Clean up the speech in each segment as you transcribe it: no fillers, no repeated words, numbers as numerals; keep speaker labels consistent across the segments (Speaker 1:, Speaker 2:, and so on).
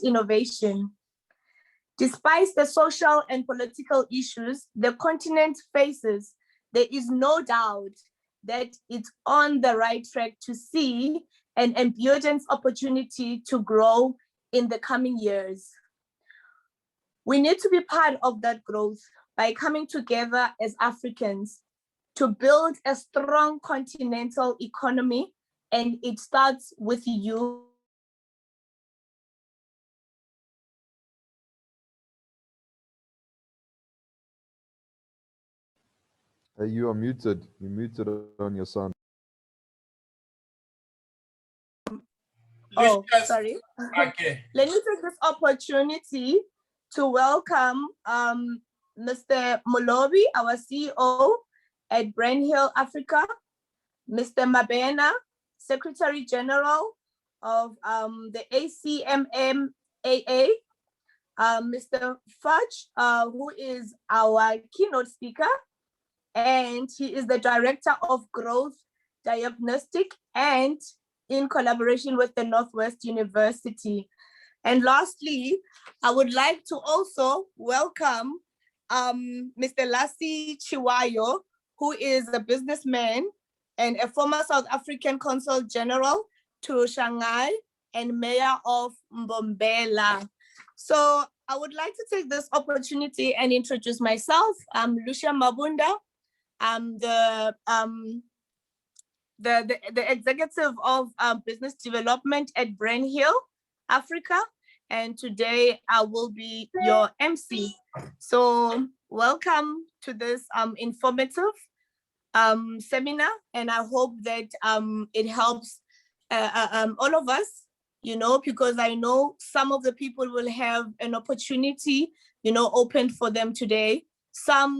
Speaker 1: innovation. Despite the social and political issues the continent faces, there is no doubt that it's on the right track to see an abundant opportunity to grow in the coming years. We need to be part of that growth by coming together as Africans to build a strong continental economy, and it starts with you.
Speaker 2: Hey, you are muted. You're muted on your sound.
Speaker 1: Oh, sorry.
Speaker 3: Okay.
Speaker 1: Let me take this opportunity to welcome Mr. Molobi, our CEO at Brand Africa, Mr. Mabena, Secretary General of the ACMMAA, Mr. Fudge, who is our keynote speaker, and he is the Director of Growth Diagnostic and in collaboration with the Northwest University. And lastly, I would like to also welcome Mr. Lassie Chiwayo, who is a businessman and a former South African Consul General to Shanghai and Mayor of Mbombela. So I would like to take this opportunity and introduce myself. I'm Lucia Mabunda. I'm the executive of business development at Brand Africa, and today I will be your MC. So welcome to this informative seminar, and I hope that it helps all of us, you know, because I know some of the people will have an opportunity, you know, open for them today.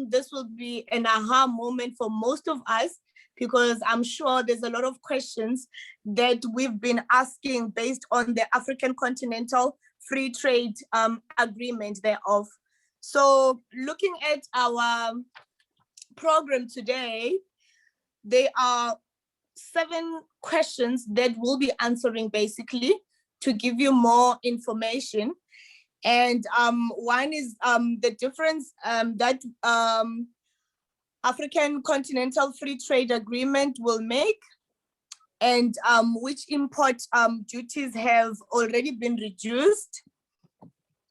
Speaker 1: This will be an aha moment for most of us, because I'm sure there's a lot of questions that we've been asking based on the African Continental Free Trade Agreement thereof. So looking at our program today, there are 7 questions that we'll be answering basically to give you more information. And one is the difference that African Continental Free Trade Agreement will make, and which import duties have already been reduced,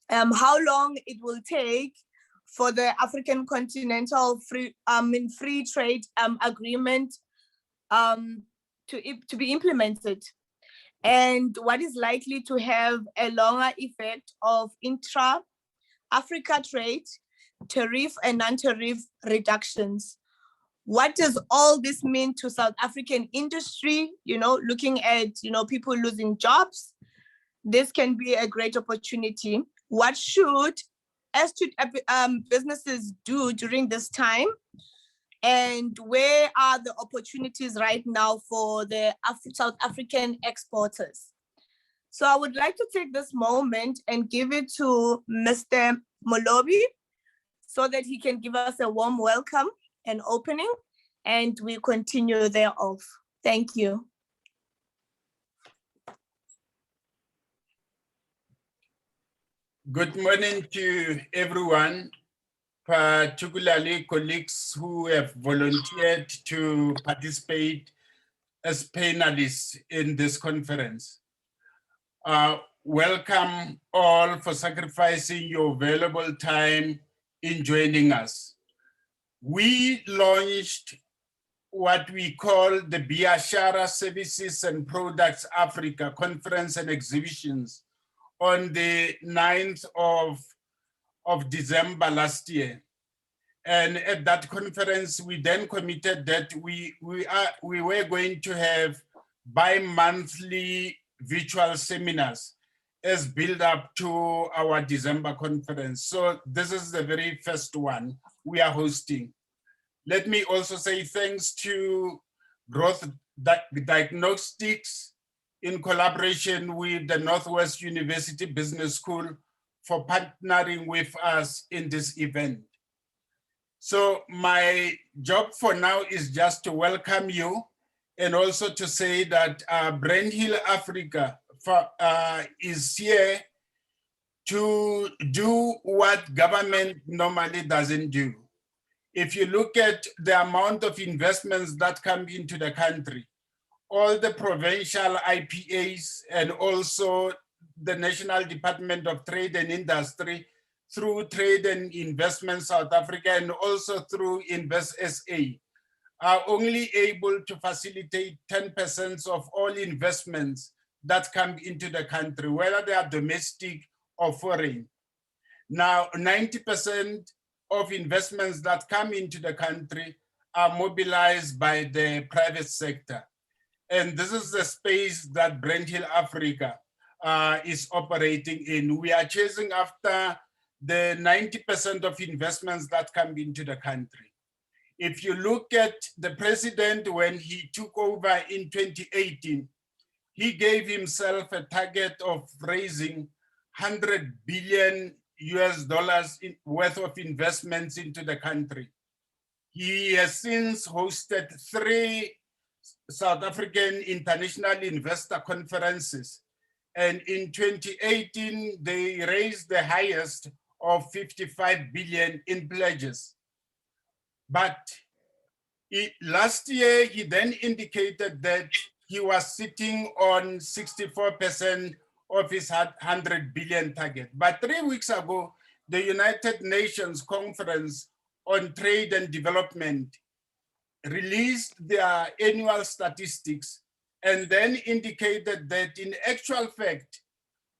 Speaker 1: how long it will take for the African Continental Free Trade Agreement to be implemented, and what is likely to have a longer effect of intra-Africa trade, tariff and non-tariff reductions. What does all this mean to South African industry? You know, looking at, you know, people losing jobs, this can be a great opportunity. What should businesses do during this time? And where are the opportunities right now for the South African exporters? So I would like to take this moment and give it to Mr. Molobi, so that he can give us a warm welcome and opening, and we continue thereof. Thank you.
Speaker 3: Good morning to everyone, particularly colleagues who have volunteered to participate as panelists in this conference. Welcome all for sacrificing your valuable time in joining us. We launched what we call the Biashara Services and Products Africa Conference and Exhibitions on the 9th of December last year. And at that conference, we then committed that we were going to have bi-monthly virtual seminars as build up to our December conference. So this is the very first one we are hosting. Let me also say thanks to Growth Diagnostics in collaboration with the Northwest University Business School for partnering with us in this event. So my job for now is just to welcome you, and also to say that Brand Africa is here to do what government normally doesn't do. If you look at the amount of investments that come into the country, all the provincial IPAs and also the National Department of Trade and Industry through Trade and Investment South Africa and also through Invest SA are only able to facilitate 10% of all investments that come into the country, whether they are domestic or foreign. Now, 90% of investments that come into the country are mobilized by the private sector. And this is the space that Brent Hill Africa is operating in. We are chasing after the 90% of investments that come into the country. If you look at the president, when he took over in 2018, he gave himself a target of raising 100 billion US dollars worth of investments into the country. He has since hosted 3 South African international investor conferences. And in 2018, they raised the highest of 55 billion in pledges. But last year, he then indicated that he was sitting on 64% of his 100 billion target. But 3 weeks ago, the United Nations Conference on Trade and Development released their annual statistics and then indicated that in actual fact,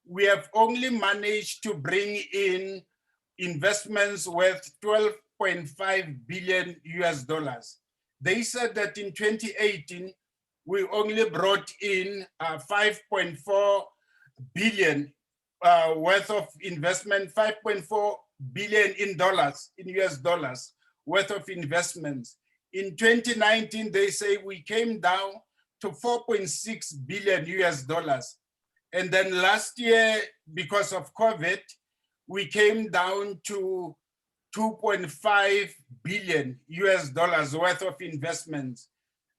Speaker 3: we have only managed to bring in investments worth 12.5 billion US dollars. They said that in 2018, we only brought in 5.4 billion worth of investment, 5.4 billion in dollars, in US dollars, worth of investments. In 2019, they say we came down to 4.6 billion US dollars. And then last year, because of COVID, we came down to 2.5 billion US dollars worth of investments.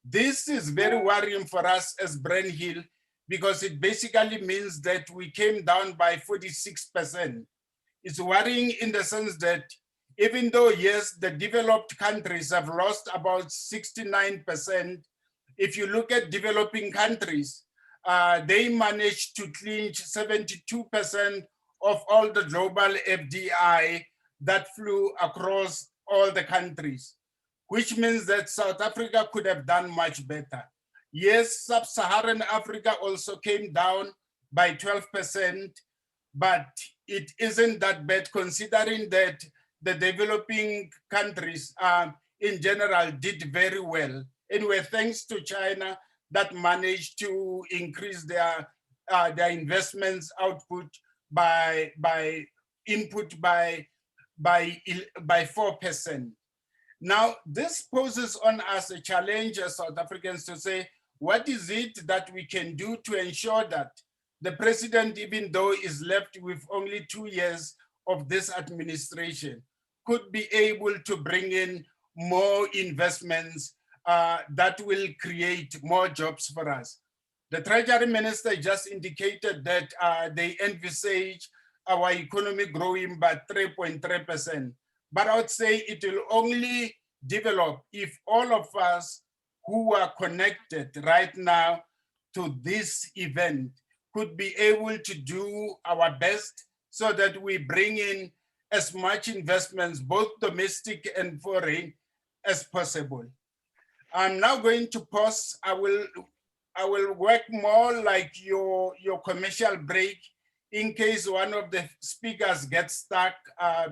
Speaker 3: This is very worrying for us as Brent Hill because it basically means that we came down by 46%. It's worrying in the sense that even though, yes, the developed countries have lost about 69%, if you look at developing countries, they managed to clinch 72% of all the global FDI that flew across all the countries, which means that South Africa could have done much better. Yes, Sub-Saharan Africa also came down by 12%, but it isn't that bad considering that the developing countries in general did very well. Anyway, thanks to China that managed to increase their investments output by 4%. Now, this poses on us a challenge as South Africans to say, what is it that we can do to ensure that the president, even though is left with only 2 years of this administration, could be able to bring in more investments that will create more jobs for us. The Treasury Minister just indicated that they envisage our economy growing by 3.3%. But I would say it will only develop if all of us who are connected right now to this event could be able to do our best so that we bring in as much investments, both domestic and foreign, as possible. I'm now going to pause. I will work more like your commercial break in case one of the speakers gets stuck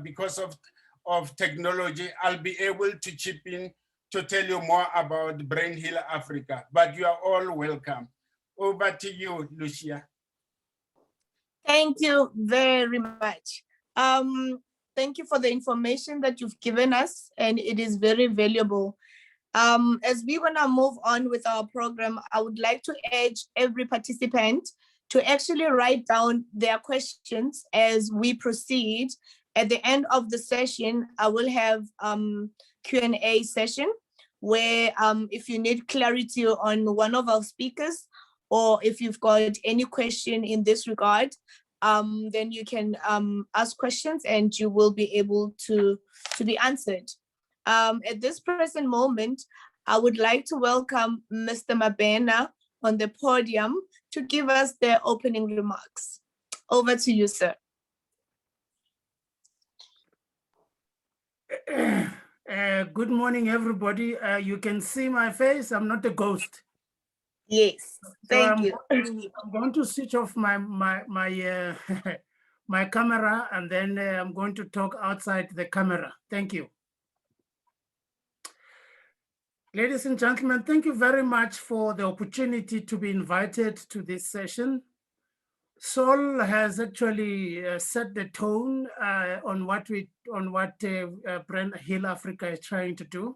Speaker 3: because of technology. I'll be able to chip in to tell you more about Brent Hill Africa, but you are all welcome. Over to you, Lucia.
Speaker 1: Thank you very much. Thank you for the information that you've given us, and it is very valuable. As we're gonna move on with our program, I would like to urge every participant to actually write down their questions as we proceed. At the end of the session, I will have Q&A session where if you need clarity on one of our speakers, or if you've got any question in this regard, then you can ask questions and you will be able to be answered. At this present moment, I would like to welcome Mr. Mabena on the podium to give us their opening remarks. Over to you, sir.
Speaker 4: Good morning, everybody. You can see my face. I'm not a ghost.
Speaker 1: Yes, thank you.
Speaker 4: I'm going to switch off my my camera, and then I'm going to talk outside the camera. Thank you. Ladies and gentlemen, thank you very much for the opportunity to be invited to this session. Sol has actually set the tone on what Brand Hill Africa is trying to do.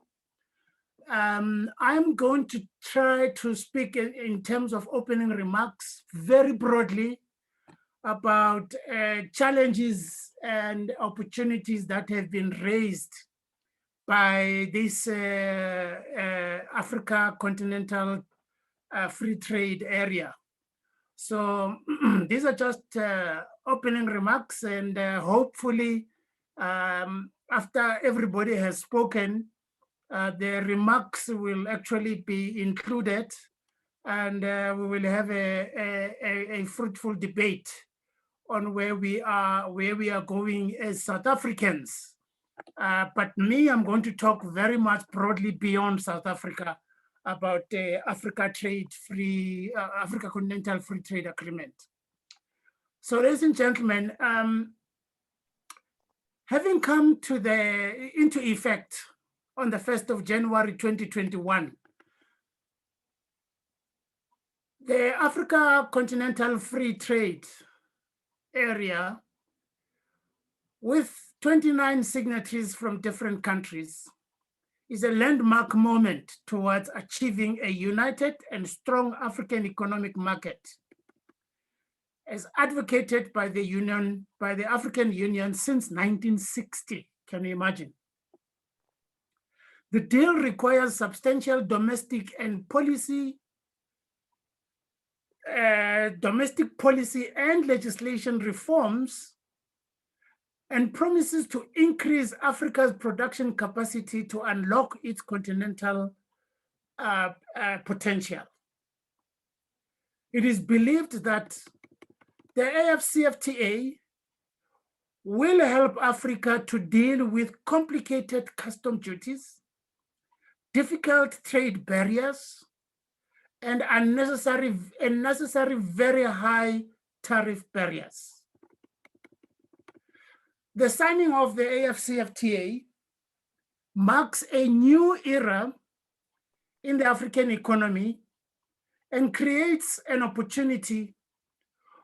Speaker 4: I'm going to try to speak in terms of opening remarks very broadly about challenges and opportunities that have been raised by this Africa continental free trade area. So these are just opening remarks, and hopefully after everybody has spoken, the remarks will actually be included, and we will have a fruitful debate on where we are going as South Africans. But me, I'm going to talk very much broadly beyond South Africa about the Africa Continental Free Trade Agreement. So, ladies and gentlemen, having come into effect on the 1st of January 2021, the Africa Continental Free Trade Area, with 29 signatories from different countries, is a landmark moment towards achieving a united and strong African economic market, as advocated by the African Union since 1960. Can you imagine? The deal requires substantial domestic policy and legislation reforms, and promises to increase Africa's production capacity to unlock its continental potential. It is believed that the AfCTA will help Africa to deal with complicated custom duties, difficult trade barriers, and unnecessary very high tariff barriers. The signing of the AfCTA marks a new era in the African economy and creates an opportunity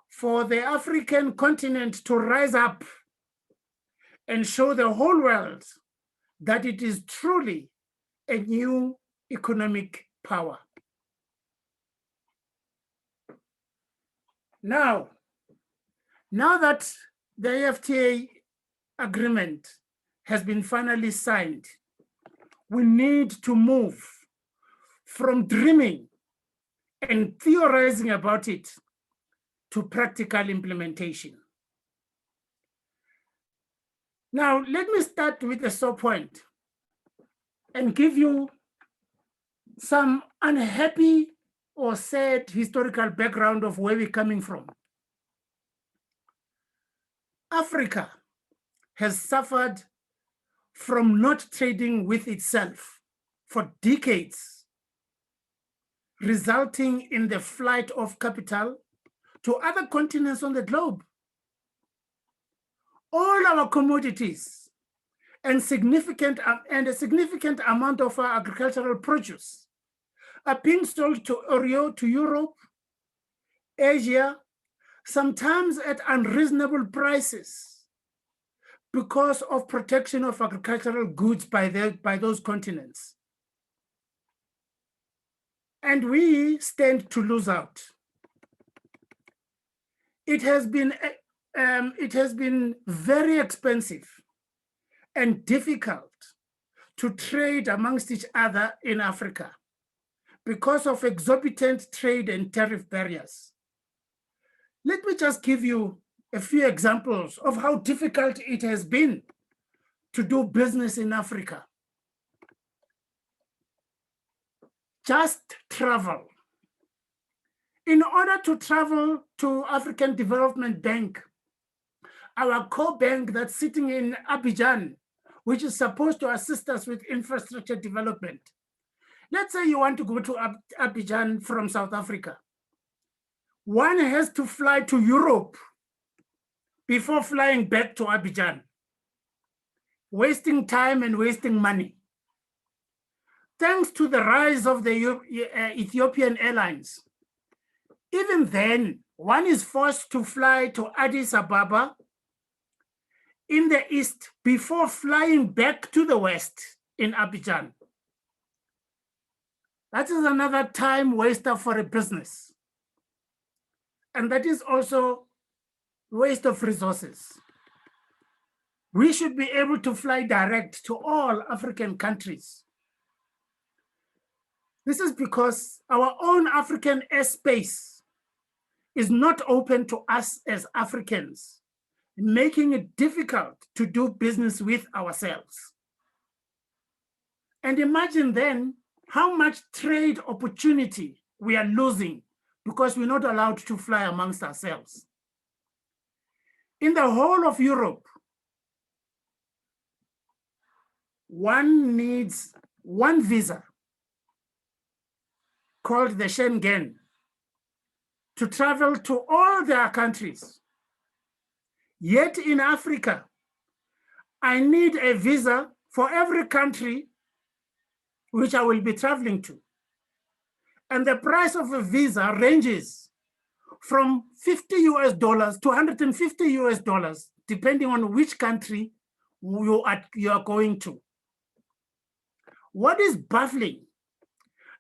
Speaker 4: for the African continent to rise up and show the whole world that it is truly a new economic power. Now that the AfCTA agreement has been finally signed, we need to move from dreaming and theorizing about it to practical implementation. Now, let me start with the sore point and give you some unhappy or sad historical background of where we're coming from. Africa has suffered from not trading with itself for decades, resulting in the flight of capital to other continents on the globe. All our commodities and a significant amount of our agricultural produce are being sold to Europe, Asia, sometimes at unreasonable prices, because of protection of agricultural goods by those continents. And we stand to lose out. It has been very expensive and difficult to trade amongst each other in Africa because of exorbitant trade and tariff barriers. Let me just give you a few examples of how difficult it has been to do business in Africa. Just travel. In order to travel to African Development Bank, our core bank that's sitting in Abidjan, which is supposed to assist us with infrastructure development. Let's say you want to go to Abidjan from South Africa. One has to fly to Europe before flying back to Abidjan, wasting time and wasting money. Thanks to the rise of the Ethiopian Airlines, even then, one is forced to fly to Addis Ababa in the east before flying back to the west in Abidjan. That is another time waster for a business. And that is also waste of resources. We should be able to fly direct to all African countries. This is because our own African airspace is not open to us as Africans, making it difficult to do business with ourselves. And imagine then how much trade opportunity we are losing because we're not allowed to fly amongst ourselves. In the whole of Europe, one needs one visa called the Schengen to travel to all their countries. Yet in Africa, I need a visa for every country which I will be traveling to. And the price of a visa ranges from $50 to $150, depending on which country you are going to. What is baffling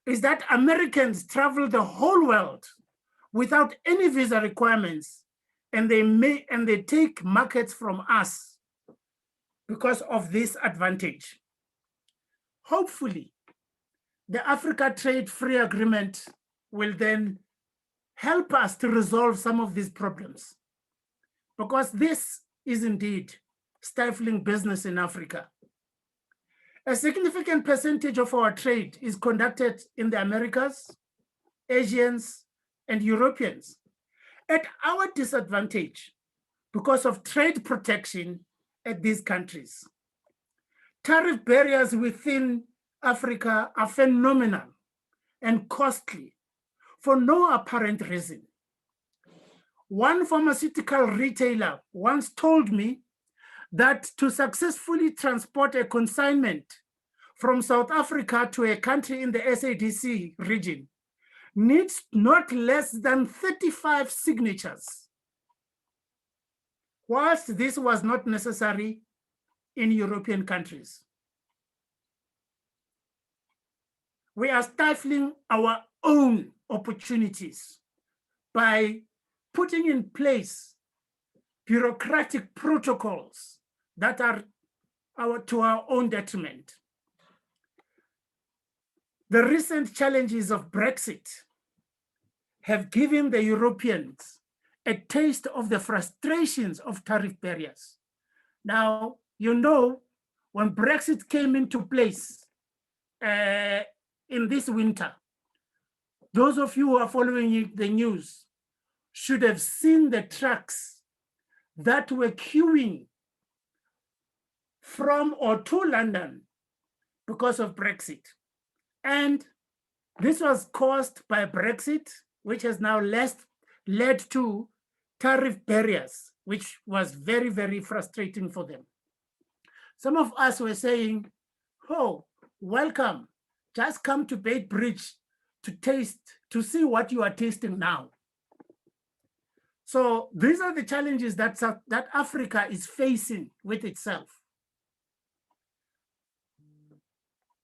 Speaker 4: is that Americans travel the whole world without any visa requirements, and they take markets from us because of this advantage. Hopefully, the Africa Trade Free Agreement will then help us to resolve some of these problems, because this is indeed stifling business in Africa. A significant percentage of our trade is conducted in the Americas, Asians, and Europeans at our disadvantage because of trade protection at these countries. Tariff barriers within Africa are phenomenal and costly for no apparent reason. One pharmaceutical retailer once told me that to successfully transport a consignment from South Africa to a country in the SADC region needs not less than 35 signatures, whilst this was not necessary in European countries. We are stifling our own opportunities by putting in place bureaucratic protocols that are to our own detriment. The recent challenges of Brexit have given the Europeans a taste of the frustrations of tariff barriers. Now, you know, when Brexit came into place in this winter, those of you who are following the news should have seen the trucks that were queuing from or to London because of Brexit. And this was caused by Brexit, which has now led to tariff barriers, which was very, very frustrating for them. Some of us were saying, oh, welcome, just come to Beit Bridge to see what you are tasting now. So these are the challenges that Africa is facing with itself.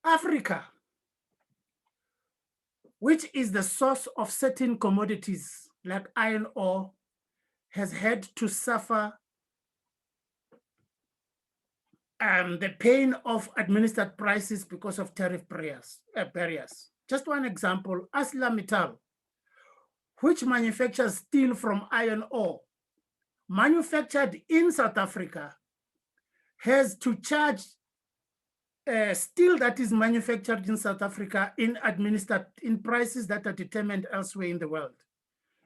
Speaker 4: Africa, which is the source of certain commodities like iron ore, has had to suffer the pain of administered prices because of tariff barriers. Just one example, ArcelorMittal, which manufactures steel from iron ore, manufactured in South Africa has to charge steel that is manufactured in South Africa in prices that are determined elsewhere in the world,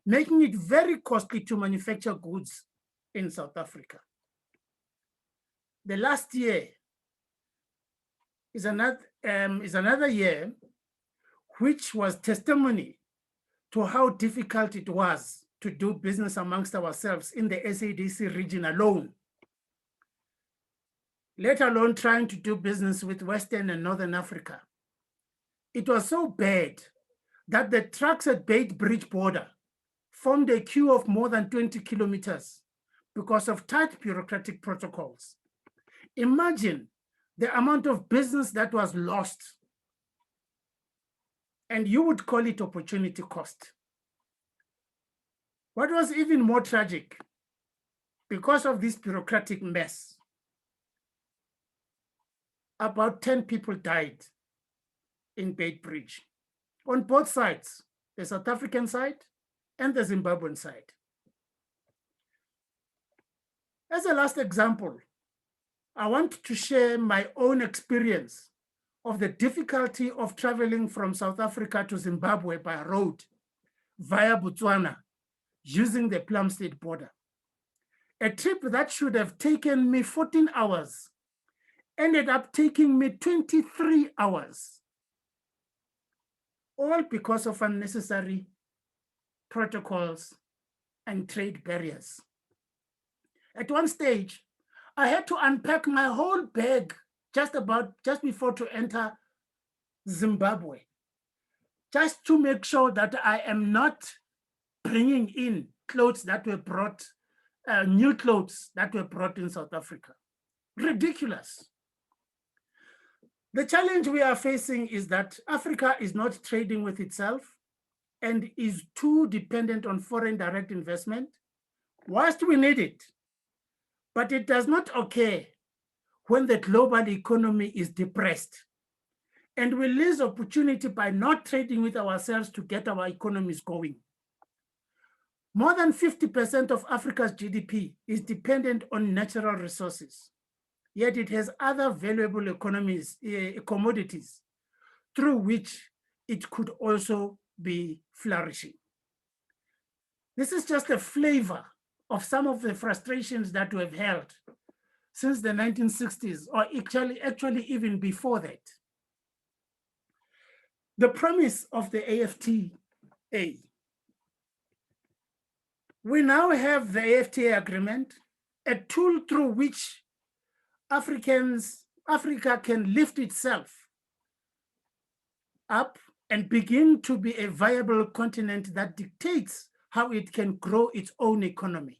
Speaker 4: making it very costly to manufacture goods in South Africa. The last year is another year which was testimony to how difficult it was to do business amongst ourselves in the SADC region alone, let alone trying to do business with Western and Northern Africa. It was so bad that the trucks at Beitbridge border formed a queue of more than 20 kilometers because of tight bureaucratic protocols. Imagine the amount of business that was lost, and you would call it opportunity cost. What was even more tragic, because of this bureaucratic mess, about 10 people died in Beitbridge on both sides, the South African side and the Zimbabwean side. As a last example, I want to share my own experience of the difficulty of traveling from South Africa to Zimbabwe by road via Botswana using the Plumstead border. A trip that should have taken me 14 hours ended up taking me 23 hours, all because of unnecessary protocols and trade barriers. At one stage, I had to unpack my whole bag just before to enter Zimbabwe, just to make sure that I am not bringing in clothes that were brought, new clothes that were brought in South Africa. Ridiculous. The challenge we are facing is that Africa is not trading with itself and is too dependent on foreign direct investment, whilst we need it. But it does not occur when the global economy is depressed and we lose opportunity by not trading with ourselves to get our economies going. More than 50% of Africa's GDP is dependent on natural resources, yet it has other valuable commodities through which it could also be flourishing. This is just a flavor of some of the frustrations that we have held since the 1960s, or actually even before that. The promise of the AfCTA. We now have the AfCTA agreement, a tool through which Africa can lift itself up and begin to be a viable continent that dictates how it can grow its own economy.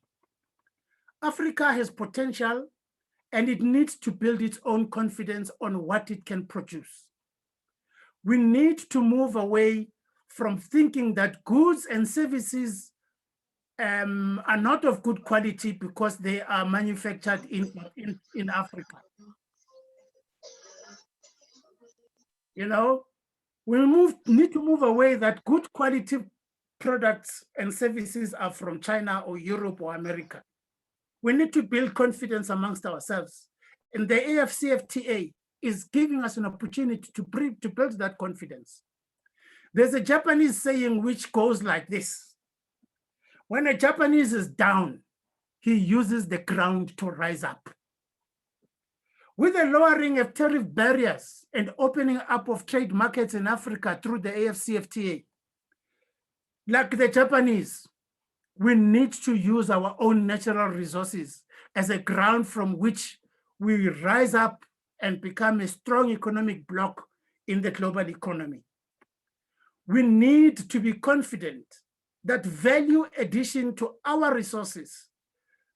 Speaker 4: Africa has potential and it needs to build its own confidence on what it can produce. We need to move away from thinking that goods and services are not of good quality because they are manufactured in Africa. You know, we need to move away that good quality products and services are from China or Europe or America. We need to build confidence amongst ourselves. And the AfCTA is giving us an opportunity to build that confidence. There's a Japanese saying which goes like this: when a Japanese is down, he uses the ground to rise up. With the lowering of tariff barriers and opening up of trade markets in Africa through the AfCFTA, like the Japanese, we need to use our own natural resources as a ground from which we rise up and become a strong economic bloc in the global economy. We need to be confident that value addition to our resources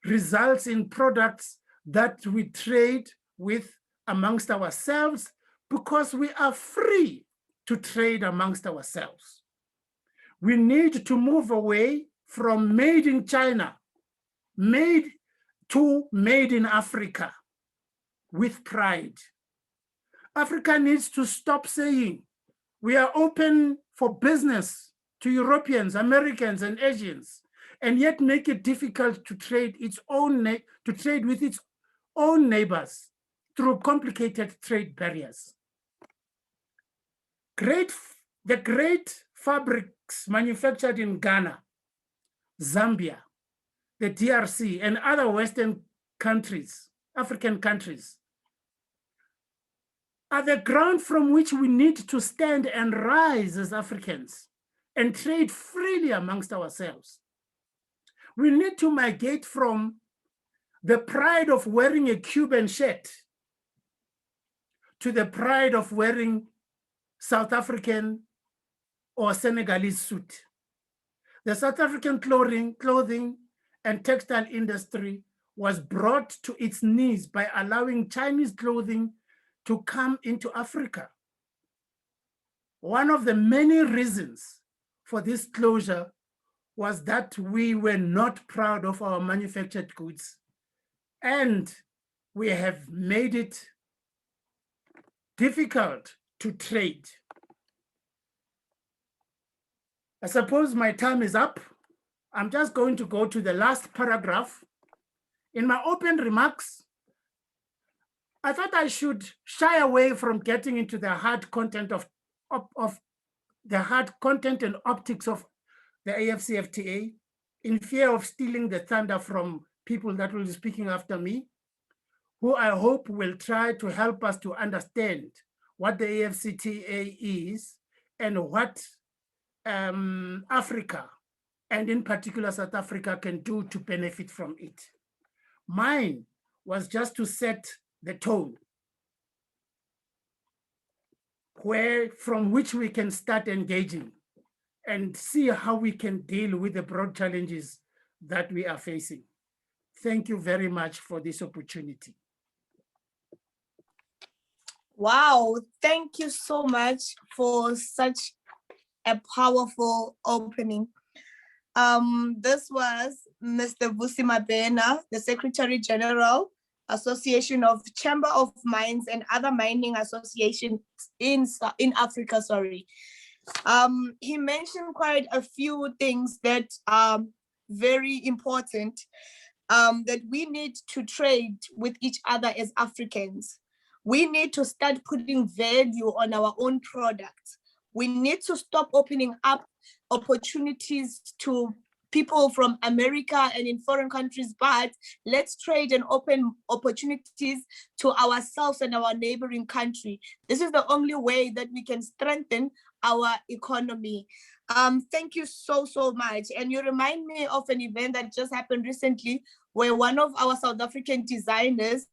Speaker 4: results in products that we trade with amongst ourselves because we are free to trade amongst ourselves. We need to move away from made in China, made in Africa with pride. Africa needs to stop saying we are open for business to Europeans, Americans, and Asians, and yet make it difficult to trade with its own neighbors through complicated trade barriers. The great fabrics manufactured in Ghana, Zambia, the DRC, and other Western countries, African countries, are the ground from which we need to stand and rise as Africans and trade freely amongst ourselves. We need to migrate from the pride of wearing a Cuban shirt to the pride of wearing South African or Senegalese suit. The South African clothing and textile industry was brought to its knees by allowing Chinese clothing to come into Africa. One of the many reasons for this closure was that we were not proud of our manufactured goods, and we have made it difficult to trade. I suppose my time is up. I'm just going to go to the last paragraph. In my open remarks, I thought I should shy away from getting into the hard content of the hard content and optics of the AfCFTA, in fear of stealing the thunder from people that will be speaking after me, who I hope will try to help us to understand what the AfCTA is and what Africa, and in particular South Africa, can do to benefit from it. Mine was just to set the tone from which we can start engaging and see how we can deal with the broad challenges that we are facing. Thank you very much for this opportunity.
Speaker 1: Wow, thank you so much for such a powerful opening. This was Mr. Vusi Mabena, the Secretary General, Association of Chamber of Mines and other mining associations in Africa, sorry. He mentioned quite a few things that are very important, that we need to trade with each other as Africans. We need to start putting value on our own products. We need to stop opening up opportunities to people from America and in foreign countries, but let's trade and open opportunities to ourselves and our neighboring country. This is the only way that we can strengthen our economy. Thank you so much. And you remind me of an event that just happened recently where one of our South African designers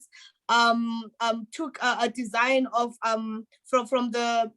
Speaker 1: took a design of from the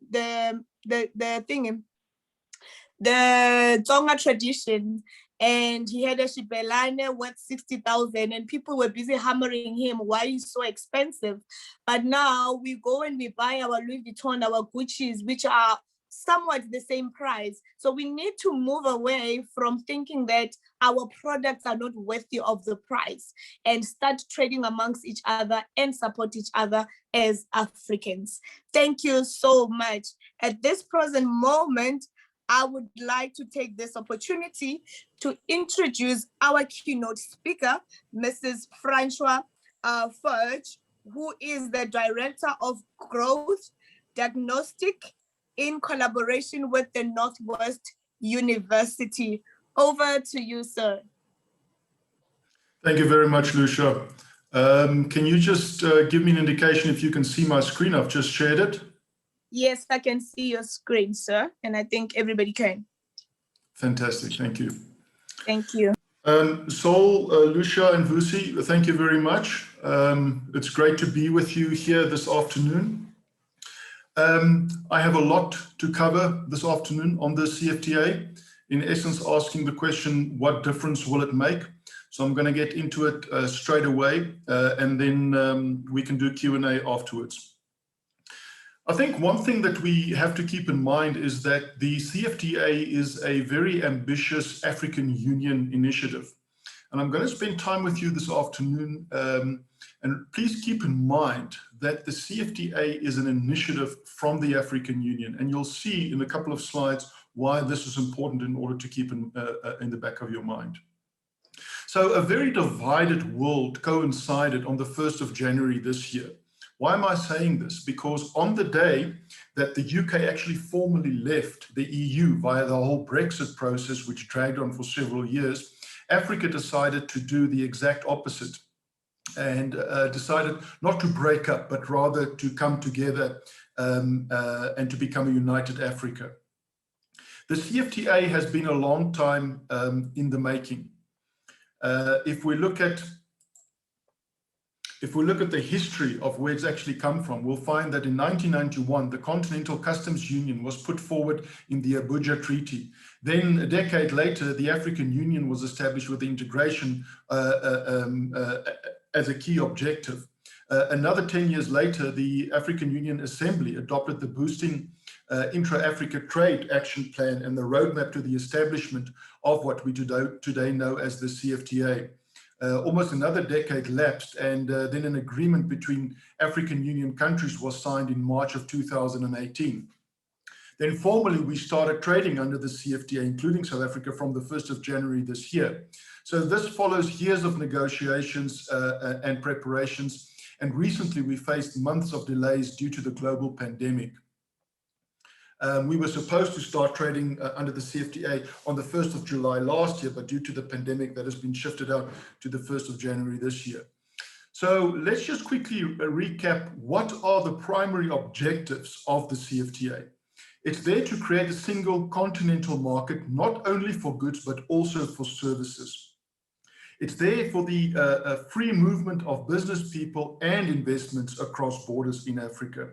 Speaker 1: Tonga tradition, and he had a shibelane worth 60,000, and people were busy hammering him, why is it so expensive? But now we go and we buy our Louis Vuitton, our Gucci's, which are somewhat the same price. So we need to move away from thinking that our products are not worthy of the price and start trading amongst each other and support each other as Africans. Thank you so much. At this present moment, I would like to take this opportunity to introduce our keynote speaker, Mrs. Francois Fudge, who is the Director of Growth Diagnostic in collaboration with the Northwest University. Over to you, sir.
Speaker 5: Thank you very much, Lucia. Can you just give me an indication if you can see my screen? I've just shared it.
Speaker 1: Yes, I can see your screen, sir, and I think everybody can.
Speaker 5: Fantastic, thank you.
Speaker 1: Thank you.
Speaker 5: Sol, Lucia, and Vusi, thank you very much. It's great to be with you here this afternoon. I have a lot to cover this afternoon on the CFTA, in essence asking the question, what difference will it make? So I'm going to get into it straight away, and then we can do Q&A afterwards. I think one thing that we have to keep in mind is that the CFTA is a very ambitious African Union initiative. And I'm going to spend time with you this afternoon. And please keep in mind that the CFTA is an initiative from the African Union. And you'll see in a couple of slides why this is important in order to keep in the back of your mind. So a very divided world coincided on the 1st of January this year. Why am I saying this? Because on the day that the UK actually formally left the EU via the whole Brexit process, which dragged on for several years, Africa decided to do the exact opposite and decided not to break up, but rather to come together and to become a united Africa. The CFTA has been a long time in the making. If we look at the history of where it's actually come from, we'll find that in 1991, the Continental Customs Union was put forward in the Abuja Treaty. Then a decade later, the African Union was established with the integration as a key objective. Another 10 years later, the African Union Assembly adopted the Boosting Intra-Africa Trade Action Plan and the roadmap to the establishment of what we today know as the CFTA. Almost another decade lapsed, and then an agreement between African Union countries was signed in March of 2018. Then formally, we started trading under the CFTA, including South Africa, from the 1st of January this year. So this follows years of negotiations and preparations, and recently we faced months of delays due to the global pandemic. We were supposed to start trading under the CFTA on the 1st of July last year, but due to the pandemic, that has been shifted out to the 1st of January this year. So let's just quickly recap what are the primary objectives of the CFTA. It's there to create a single continental market, not only for goods, but also for services. It's there for the free movement of business people and investments across borders in Africa.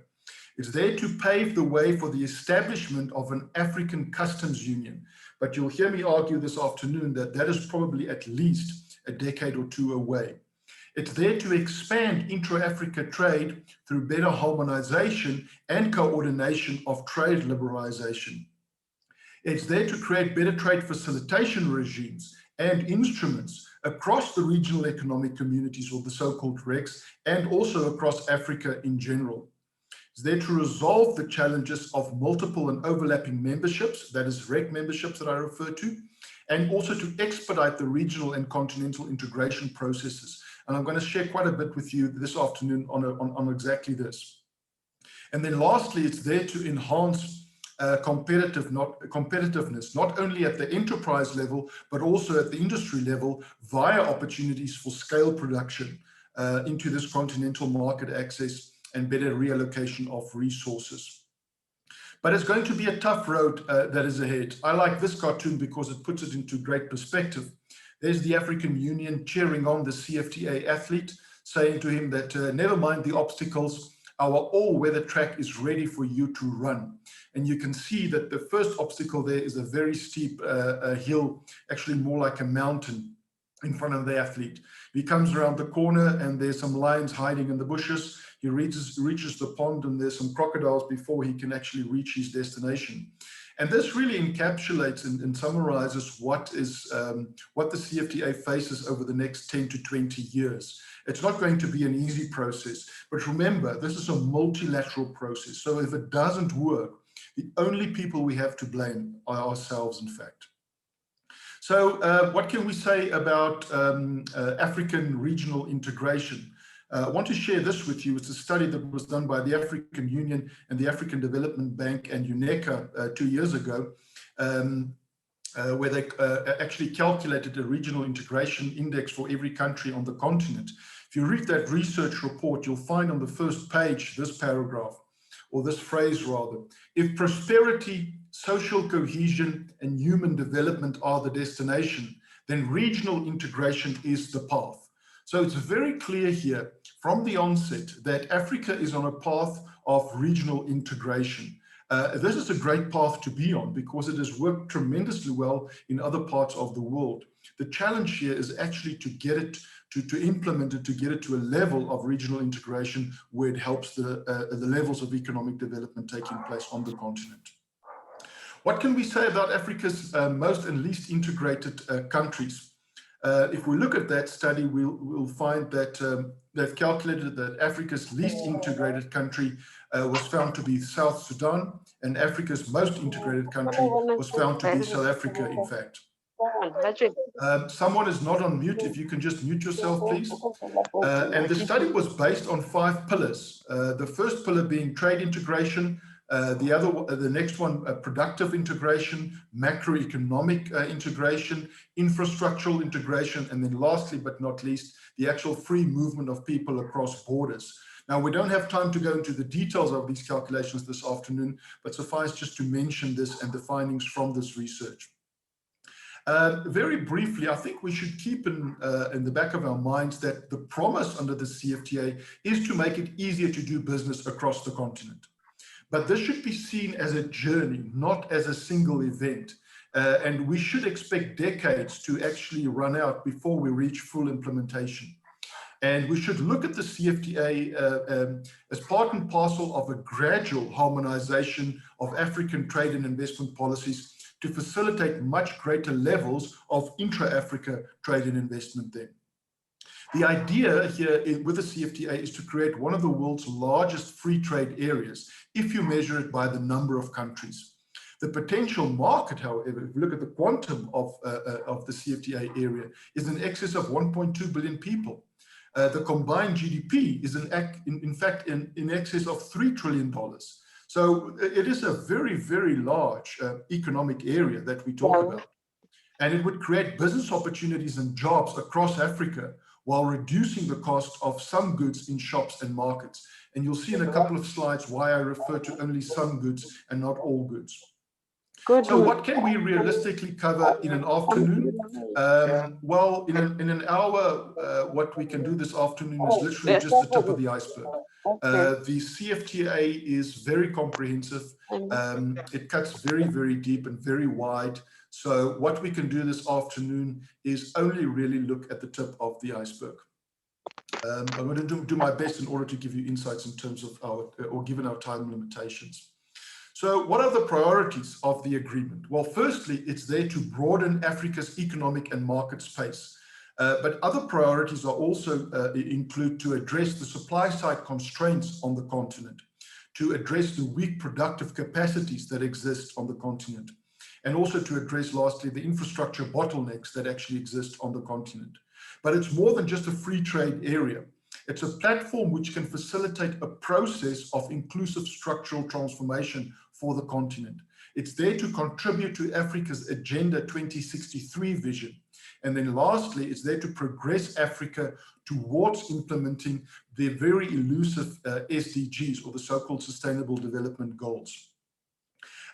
Speaker 5: It's there to pave the way for the establishment of an African customs union. But you'll hear me argue this afternoon that that is probably at least a decade or two away. It's there to expand intra-Africa trade through better harmonization and coordination of trade liberalization. It's there to create better trade facilitation regimes and instruments across the regional economic communities, or the so-called RECs, and also across Africa in general. It's there to resolve the challenges of multiple and overlapping memberships, that is REC memberships that I refer to, and also to expedite the regional and continental integration processes. And I'm going to share quite a bit with you this afternoon on exactly this. And then lastly, it's there to enhance competitiveness, not only at the enterprise level, but also at the industry level via opportunities for scale production into this continental market access and better reallocation of resources. But it's going to be a tough road that is ahead. I like this cartoon because it puts it into great perspective. There's the African Union cheering on the CFTA athlete, saying to him that never mind the obstacles, our all-weather track is ready for you to run. And you can see that the first obstacle there is a very steep hill, actually more like a mountain in front of the athlete. He comes around the corner and there's some lions hiding in the bushes. He reaches the pond and there's some crocodiles before he can actually reach his destination. And this really encapsulates and summarizes what the CFTA faces over the next 10 to 20 years. It's not going to be an easy process, but remember, this is a multilateral process. So if it doesn't work, the only people we have to blame are ourselves, in fact. So what can we say about African regional integration? I want to share this with you. It's a study that was done by the African Union and the African Development Bank and UNECA 2 years ago, where they actually calculated a regional integration index for every country on the continent. If you read that research report, you'll find on the first page this paragraph, or this phrase rather: if prosperity, social cohesion, and human development are the destination, then regional integration is the path. So it's very clear here from the onset that Africa is on a path of regional integration. This is a great path to be on because it has worked tremendously well in other parts of the world. The challenge here is actually to get it, to implement it, to get it to a level of regional integration where it helps the levels of economic development taking place on the continent. What can we say about Africa's most and least integrated countries? If we look at that study, we'll find that they've calculated that Africa's least integrated country was found to be South Sudan, and Africa's most integrated country was found to be South Africa, in fact. Someone is not on mute. If you can just mute yourself, please. And the study was based on 5 pillars. The first pillar being trade integration, the next one, productive integration, macroeconomic integration, infrastructural integration, and then lastly but not least, the actual free movement of people across borders. Now, we don't have time to go into the details of these calculations this afternoon, but suffice just to mention this and the findings from this research. Very briefly, I think we should keep in the back of our minds that the promise under the CFTA is to make it easier to do business across the continent. But this should be seen as a journey, not as a single event. And we should expect decades to actually run out before we reach full implementation. And we should look at the CFTA as part and parcel of a gradual harmonization of African trade and investment policies to facilitate much greater levels of intra-Africa trade and investment there. The idea here with the CFTA is to create one of the world's largest free trade areas, if you measure it by the number of countries. The potential market, however, if you look at the quantum of the CFTA area, is in excess of 1.2 billion people. The combined GDP is in fact in excess of $3 trillion. So it is a very, very large economic area that we talk about. And it would create business opportunities and jobs across Africa while reducing the cost of some goods in shops and markets. And you'll see in a couple of slides why I refer to only some goods and not all goods. So what can we realistically cover in an afternoon? Well, in an hour, what we can do this afternoon is literally just the tip of the iceberg. The CFTA is very comprehensive. It cuts very, very deep and very wide. So what we can do this afternoon is only really look at the tip of the iceberg. I'm going to do my best in order to give you insights in terms of given our time limitations. So what are the priorities of the agreement? Well, firstly, it's there to broaden Africa's economic and market space. But other priorities are also include to address the supply side constraints on the continent, to address the weak productive capacities that exist on the continent, and also to address, lastly, the infrastructure bottlenecks that actually exist on the continent. But it's more than just a free trade area. It's a platform which can facilitate a process of inclusive structural transformation for the continent. It's there to contribute to Africa's Agenda 2063 vision. And then lastly, it's there to progress Africa towards implementing the very elusive SDGs, or the so-called Sustainable Development Goals.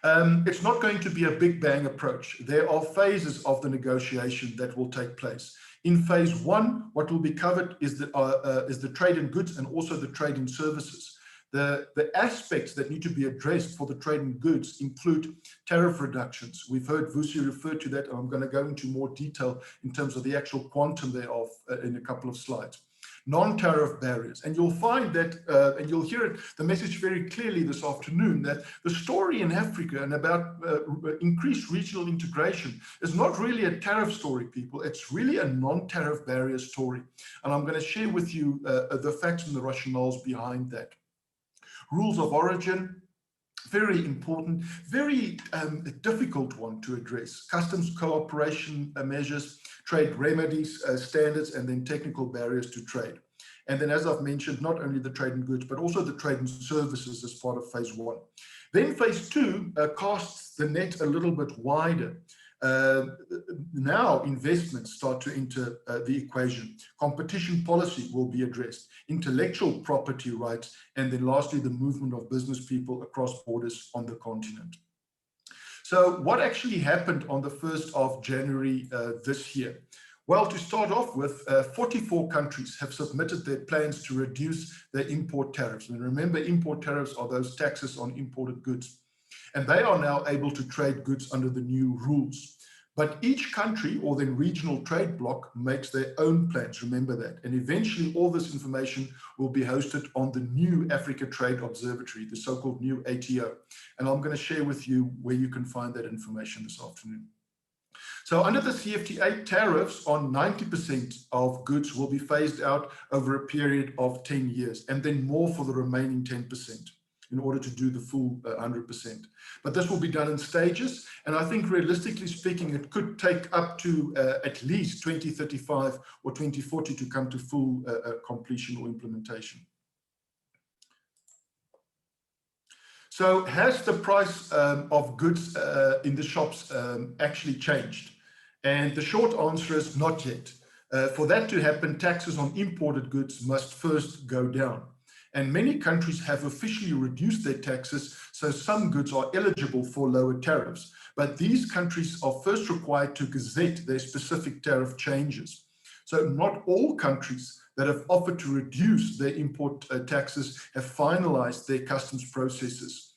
Speaker 5: It's not going to be a big bang approach. There are phases of the negotiation that will take place. In phase 1, what will be covered is the trade in goods and also the trade in services. The aspects that need to be addressed for the trade in goods include tariff reductions. We've heard Vusi refer to that, and I'm going to go into more detail in terms of the actual quantum thereof in a couple of slides. Non-tariff barriers. And you'll find that, and you'll hear the message very clearly this afternoon, that the story in Africa and about increased regional integration is not really a tariff story, people. It's really a non-tariff barrier story. And I'm going to share with you the facts and the rationales behind that. Rules of origin, very important, very difficult one to address. Customs cooperation measures, trade remedies, standards, and then technical barriers to trade. And then, as I've mentioned, not only the trade in goods, but also the trade in services as part of phase 1. Then phase 2 casts the net a little bit wider. Now investments start to enter the equation. Competition policy will be addressed, intellectual property rights, and then lastly, the movement of business people across borders on the continent. So what actually happened on the 1st of January this year? Well, to start off with, 44 countries have submitted their plans to reduce their import tariffs. And remember, import tariffs are those taxes on imported goods. And they are now able to trade goods under the new rules. But each country or then regional trade bloc makes their own plans, remember that. And eventually all this information will be hosted on the new Africa Trade Observatory, the so-called new ATO. And I'm going to share with you where you can find that information this afternoon. So under the CFTA, tariffs on 90% of goods will be phased out over a period of 10 years, and then more for the remaining 10%. in order to do the full 100%. But this will be done in stages, and I think realistically speaking, it could take up to at least 2035 or 2040 to come to full completion or implementation. So has the price of goods in the shops actually changed? And the short answer is not yet. For that to happen, taxes on imported goods must first go down. And many countries have officially reduced their taxes, so some goods are eligible for lower tariffs. But these countries are first required to gazette their specific tariff changes. So not all countries that have offered to reduce their import taxes have finalized their customs processes,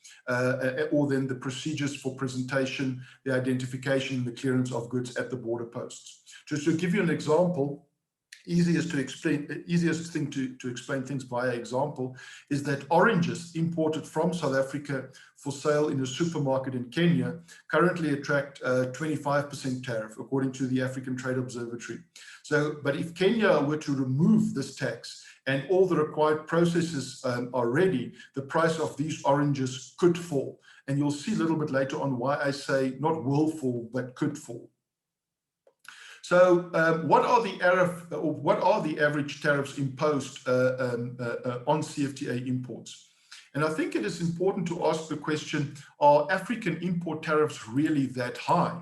Speaker 5: or then the procedures for presentation, the identification, and the clearance of goods at the border posts. Just to give you an example, easiest thing to explain things via example is that oranges imported from South Africa for sale in a supermarket in Kenya currently attract 25% tariff, according to the African Trade Observatory. So, but if Kenya were to remove this tax and all the required processes are ready, the price of these oranges could fall. And you'll see a little bit later on why I say not will fall, but could fall. So what are the average tariffs imposed on CFTA imports? And I think it is important to ask the question, are African import tariffs really that high?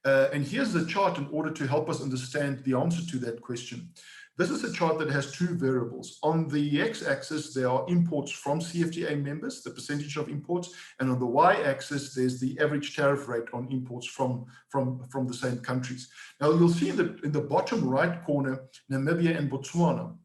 Speaker 5: And here's a chart in order to help us understand the answer to that question. This is a chart that has two variables. On the x-axis, there are imports from CFTA members, the percentage of imports, and on the y-axis, there's the average tariff rate on imports from the same countries. Now, you'll see in the bottom right corner, Namibia and Botswana.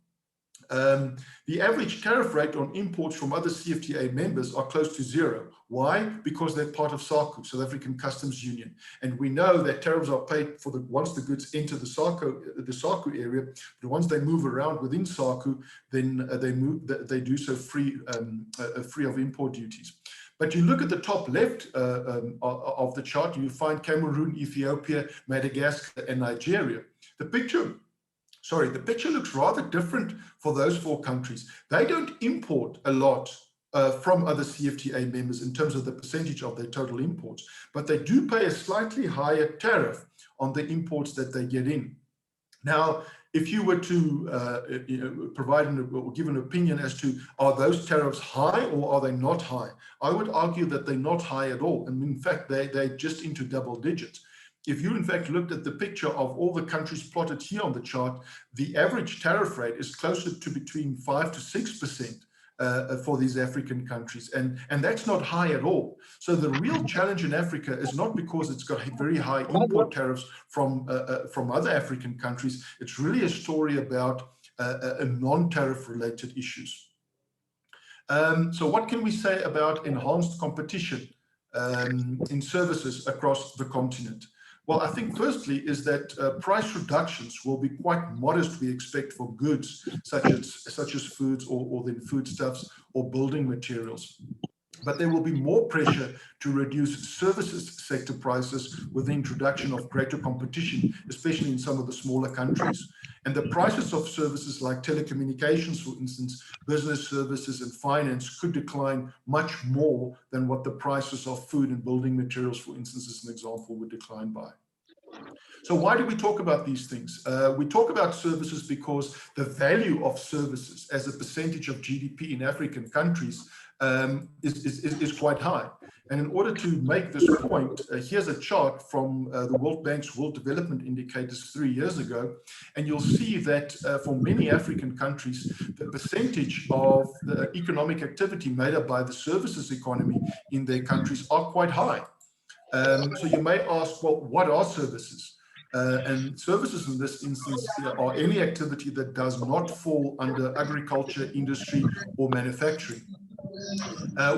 Speaker 5: The average tariff rate on imports from other CFTA members are close to zero. Why? Because they're part of SACU, South African Customs Union. And we know that tariffs are paid for once the goods enter the SACU area, but once they move around within SACU, then they do so free of import duties. But you look at the top left of the chart, you find Cameroon, Ethiopia, Madagascar, and Nigeria. The picture looks rather different for those four countries. They don't import a lot from other CFTA members in terms of the percentage of their total imports, but they do pay a slightly higher tariff on the imports that they get in. Now, if you were to provide or give an opinion as to are those tariffs high or are they not high, I would argue that they're not high at all. And in fact, they're just into double digits. If you in fact looked at the picture of all the countries plotted here on the chart, the average tariff rate is closer to between 5 to 6% for these African countries. And that's not high at all. So the real challenge in Africa is not because it's got very high import tariffs from other African countries. It's really a story about non-tariff related issues. So what can we say about enhanced competition in services across the continent? Well, I think firstly is that price reductions will be quite modest, we expect, for goods such as foods or then foodstuffs or building materials. But there will be more pressure to reduce services sector prices with the introduction of greater competition, especially in some of the smaller countries. And the prices of services like telecommunications, for instance, business services and finance could decline much more than what the prices of food and building materials, for instance, as an example, would decline by. So why do we talk about these things? We talk about services because the value of services as a percentage of GDP in African countries is quite high. And in order to make this point, here's a chart from the World Bank's World Development Indicators 3 years ago. And you'll see that for many African countries, the percentage of the economic activity made up by the services economy in their countries are quite high. So you may ask, well, what are services? And services in this instance are any activity that does not fall under agriculture, industry, or manufacturing.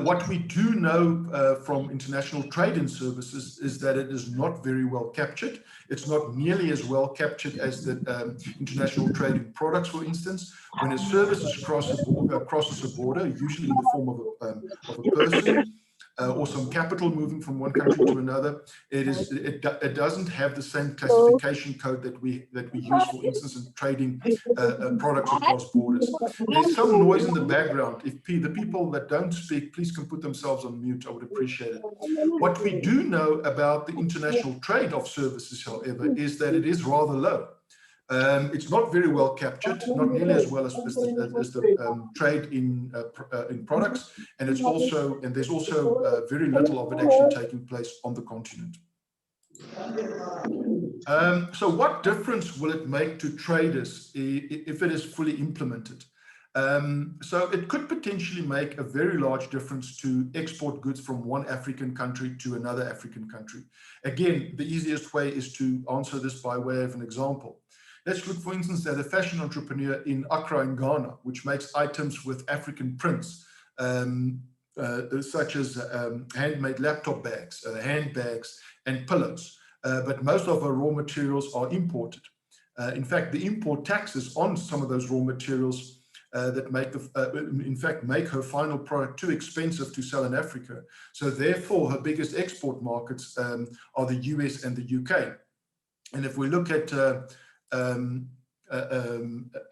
Speaker 5: What we do know from international trade in services is that it is not very well captured. It's not nearly as well captured as the international trade in products, for instance. When a service crosses a border, usually in the form of a person, or some capital moving from one country to another, it doesn't have the same classification code that we use, for instance, in trading products across borders. There's some noise in the background. If the people that don't speak, please can put themselves on mute, I would appreciate it. What we do know about the international trade of services, however, is that it is rather low. It's not very well captured, not nearly as well as the trade in products, and there's also very little of it actually taking place on the continent. So what difference will it make to traders if it is fully implemented? So it could potentially make a very large difference to export goods from one African country to another African country. Again, the easiest way is to answer this by way of an example. Let's look, for instance, at a fashion entrepreneur in Accra in Ghana, which makes items with African prints, such as handmade laptop bags, handbags, and pillows. But most of her raw materials are imported. In fact, the import taxes on some of those raw materials that make her final product too expensive to sell in Africa. So therefore, her biggest export markets are the US and the UK. And if we look at an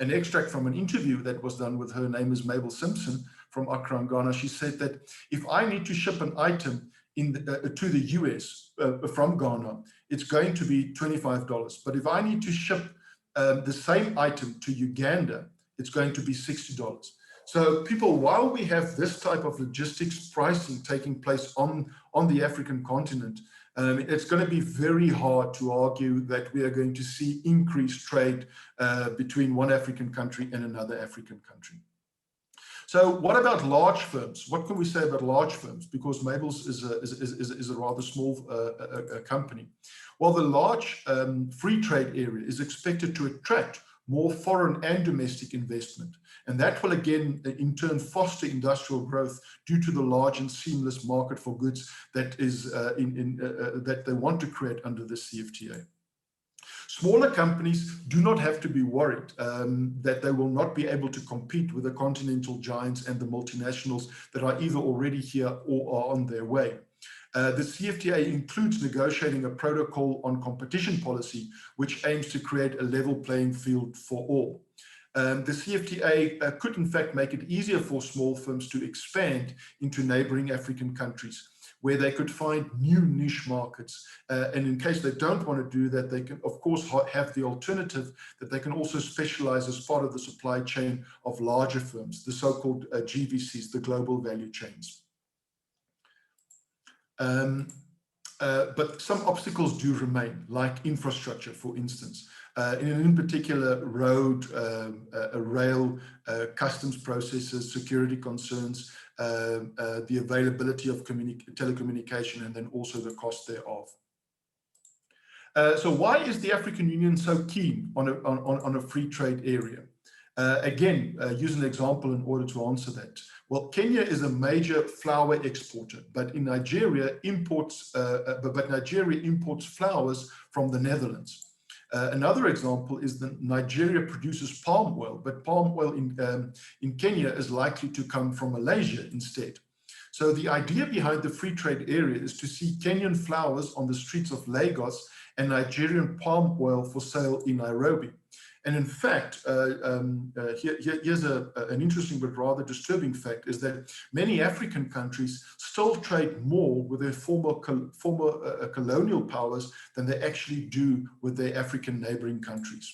Speaker 5: extract from an interview that was done with her, name is Mabel Simpson from Accra, Ghana. She said that if I need to ship an item to the US from Ghana, it's going to be $25. But if I need to ship the same item to Uganda, it's going to be $60. So people, while we have this type of logistics pricing taking place on the African continent, it's going to be very hard to argue that we are going to see increased trade between one African country and another African country. So what about large firms? What can we say about large firms? Because Mabel's is a rather small company. Well, the large free trade area is expected to attract more foreign and domestic investment. And that will again, in turn, foster industrial growth due to the large and seamless market for goods that is that they want to create under the CFTA. Smaller companies do not have to be worried that they will not be able to compete with the continental giants and the multinationals that are either already here or are on their way. The CFTA includes negotiating a protocol on competition policy, which aims to create a level playing field for all. The CFTA could in fact make it easier for small firms to expand into neighboring African countries, where they could find new niche markets. And in case they don't want to do that, they can, of course, have the alternative that they can also specialize as part of the supply chain of larger firms, the so-called GVCs, the global value chains. But some obstacles do remain, like infrastructure, for instance. In particular, road, rail, customs processes, security concerns, the availability of telecommunication, and then also the cost thereof. So why is the African Union so keen on a free trade area? Again, use an example in order to answer that. Well, Kenya is a major flour exporter, but Nigeria imports flowers from the Netherlands. Another example is that Nigeria produces palm oil, but palm oil in Kenya is likely to come from Malaysia instead. So the idea behind the free trade area is to see Kenyan flowers on the streets of Lagos and Nigerian palm oil for sale in Nairobi. And in fact, here's an interesting but rather disturbing fact, is that many African countries still trade more with their former colonial powers than they actually do with their African neighboring countries.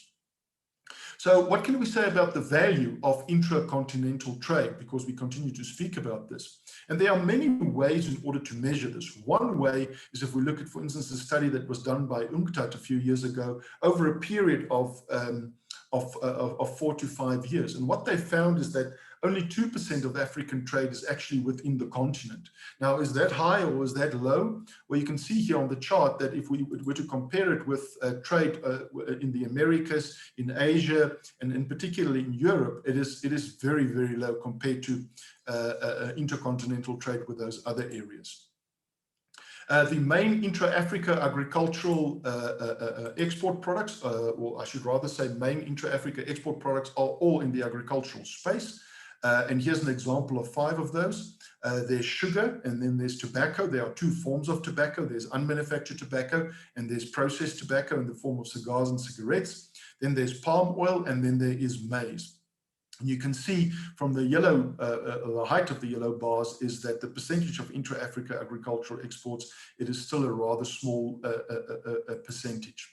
Speaker 5: So what can we say about the value of intracontinental trade? Because we continue to speak about this. And there are many ways in order to measure this. One way is if we look at, for instance, a study that was done by UNCTAD a few years ago over a period of 4 to 5 years. And what they found is that only 2% of African trade is actually within the continent. Now, is that high or is that low? Well, you can see here on the chart that if we were to compare it with trade in the Americas, in Asia, and in particularly in Europe, it is very, very low compared to intercontinental trade with those other areas. The main intra-Africa agricultural export products, or I should rather say main intra-Africa export products, are all in the agricultural space. And here's an example of 5 of those. There's sugar, and then there's tobacco. There are 2 forms of tobacco. There's unmanufactured tobacco, and there's processed tobacco in the form of cigars and cigarettes. Then there's palm oil, and then there is maize. And you can see from the yellow, the height of the yellow bars is that the percentage of intra-Africa agricultural exports, it is still a rather small percentage.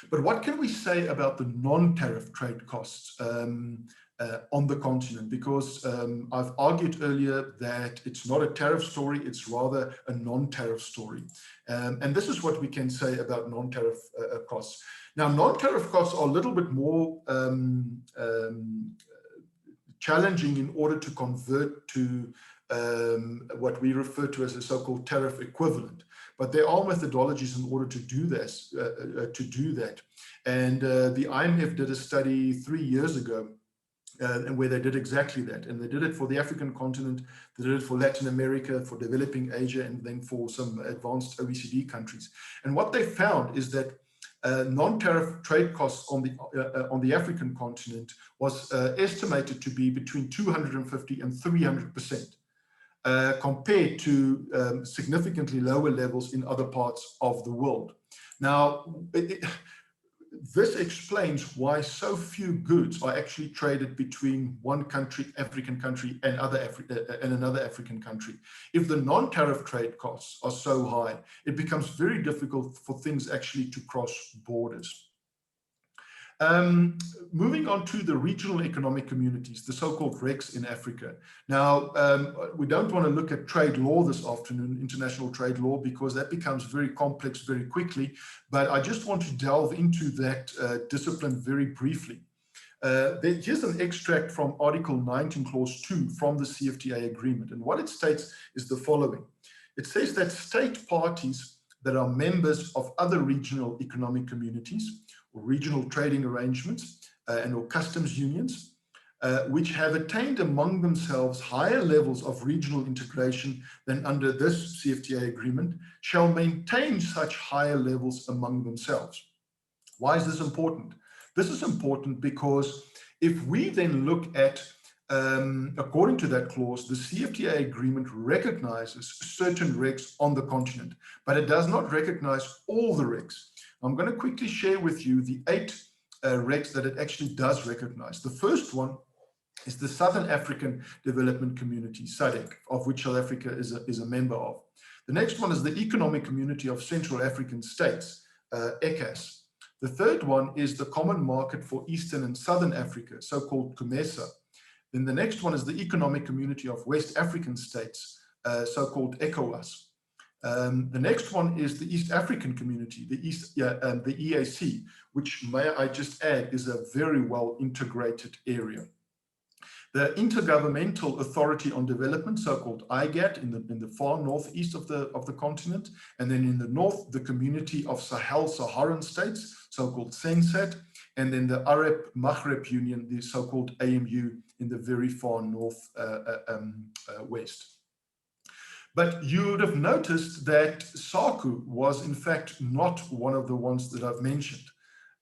Speaker 5: But what can we say about the non-tariff trade costs on the continent? Because I've argued earlier that it's not a tariff story, it's rather a non-tariff story. And this is what we can say about non-tariff costs. Now, non-tariff costs are a little bit more challenging in order to convert to what we refer to as a so-called tariff equivalent. But there are methodologies in order to do this, that. And the IMF did a study 3 years ago and where they did exactly that. And they did it for the African continent, they did it for Latin America, for developing Asia, and then for some advanced OECD countries. And what they found is that non-tariff trade costs on the African continent was estimated to be between 250 and 300%. Compared to significantly lower levels in other parts of the world. Now, this explains why so few goods are actually traded between one country, African country, and another African country. If the non-tariff trade costs are so high, it becomes very difficult for things actually to cross borders. Moving on to the regional economic communities, the so-called RECs in Africa. Now, we don't want to look at trade law this afternoon, international trade law, because that becomes very complex very quickly, but I just want to delve into that discipline very briefly. Here's an extract from Article 19, Clause 2 from the CFTA agreement, and what it states is the following. It says that state parties that are members of other regional economic communities or regional trading arrangements or customs unions, which have attained among themselves higher levels of regional integration than under this CFTA agreement, shall maintain such higher levels among themselves. Why is this important? This is important because if we then look at, according to that clause, the CFTA agreement recognizes certain RECs on the continent, but it does not recognize all the RECs. I'm going to quickly share with you the 8 RECs that it actually does recognize. The first one is the Southern African Development Community, SADC, of which South Africa is a member of. The next one is the Economic Community of Central African States, ECAS. The third one is the Common Market for Eastern and Southern Africa, so-called COMESA. Then the next one is the Economic Community of West African States, so-called ECOWAS. The next one is the East African Community, the EAC, which, may I just add, is a very well integrated area. The Intergovernmental Authority on Development, so-called IGAD, in the far northeast of the continent, and then in the north, the Community of Sahel-Saharan States, so-called CENSAT, and then the Arab Maghreb Union, the so-called AMU, in the very far north west. But you would have noticed that SACU was in fact not one of the ones that I've mentioned.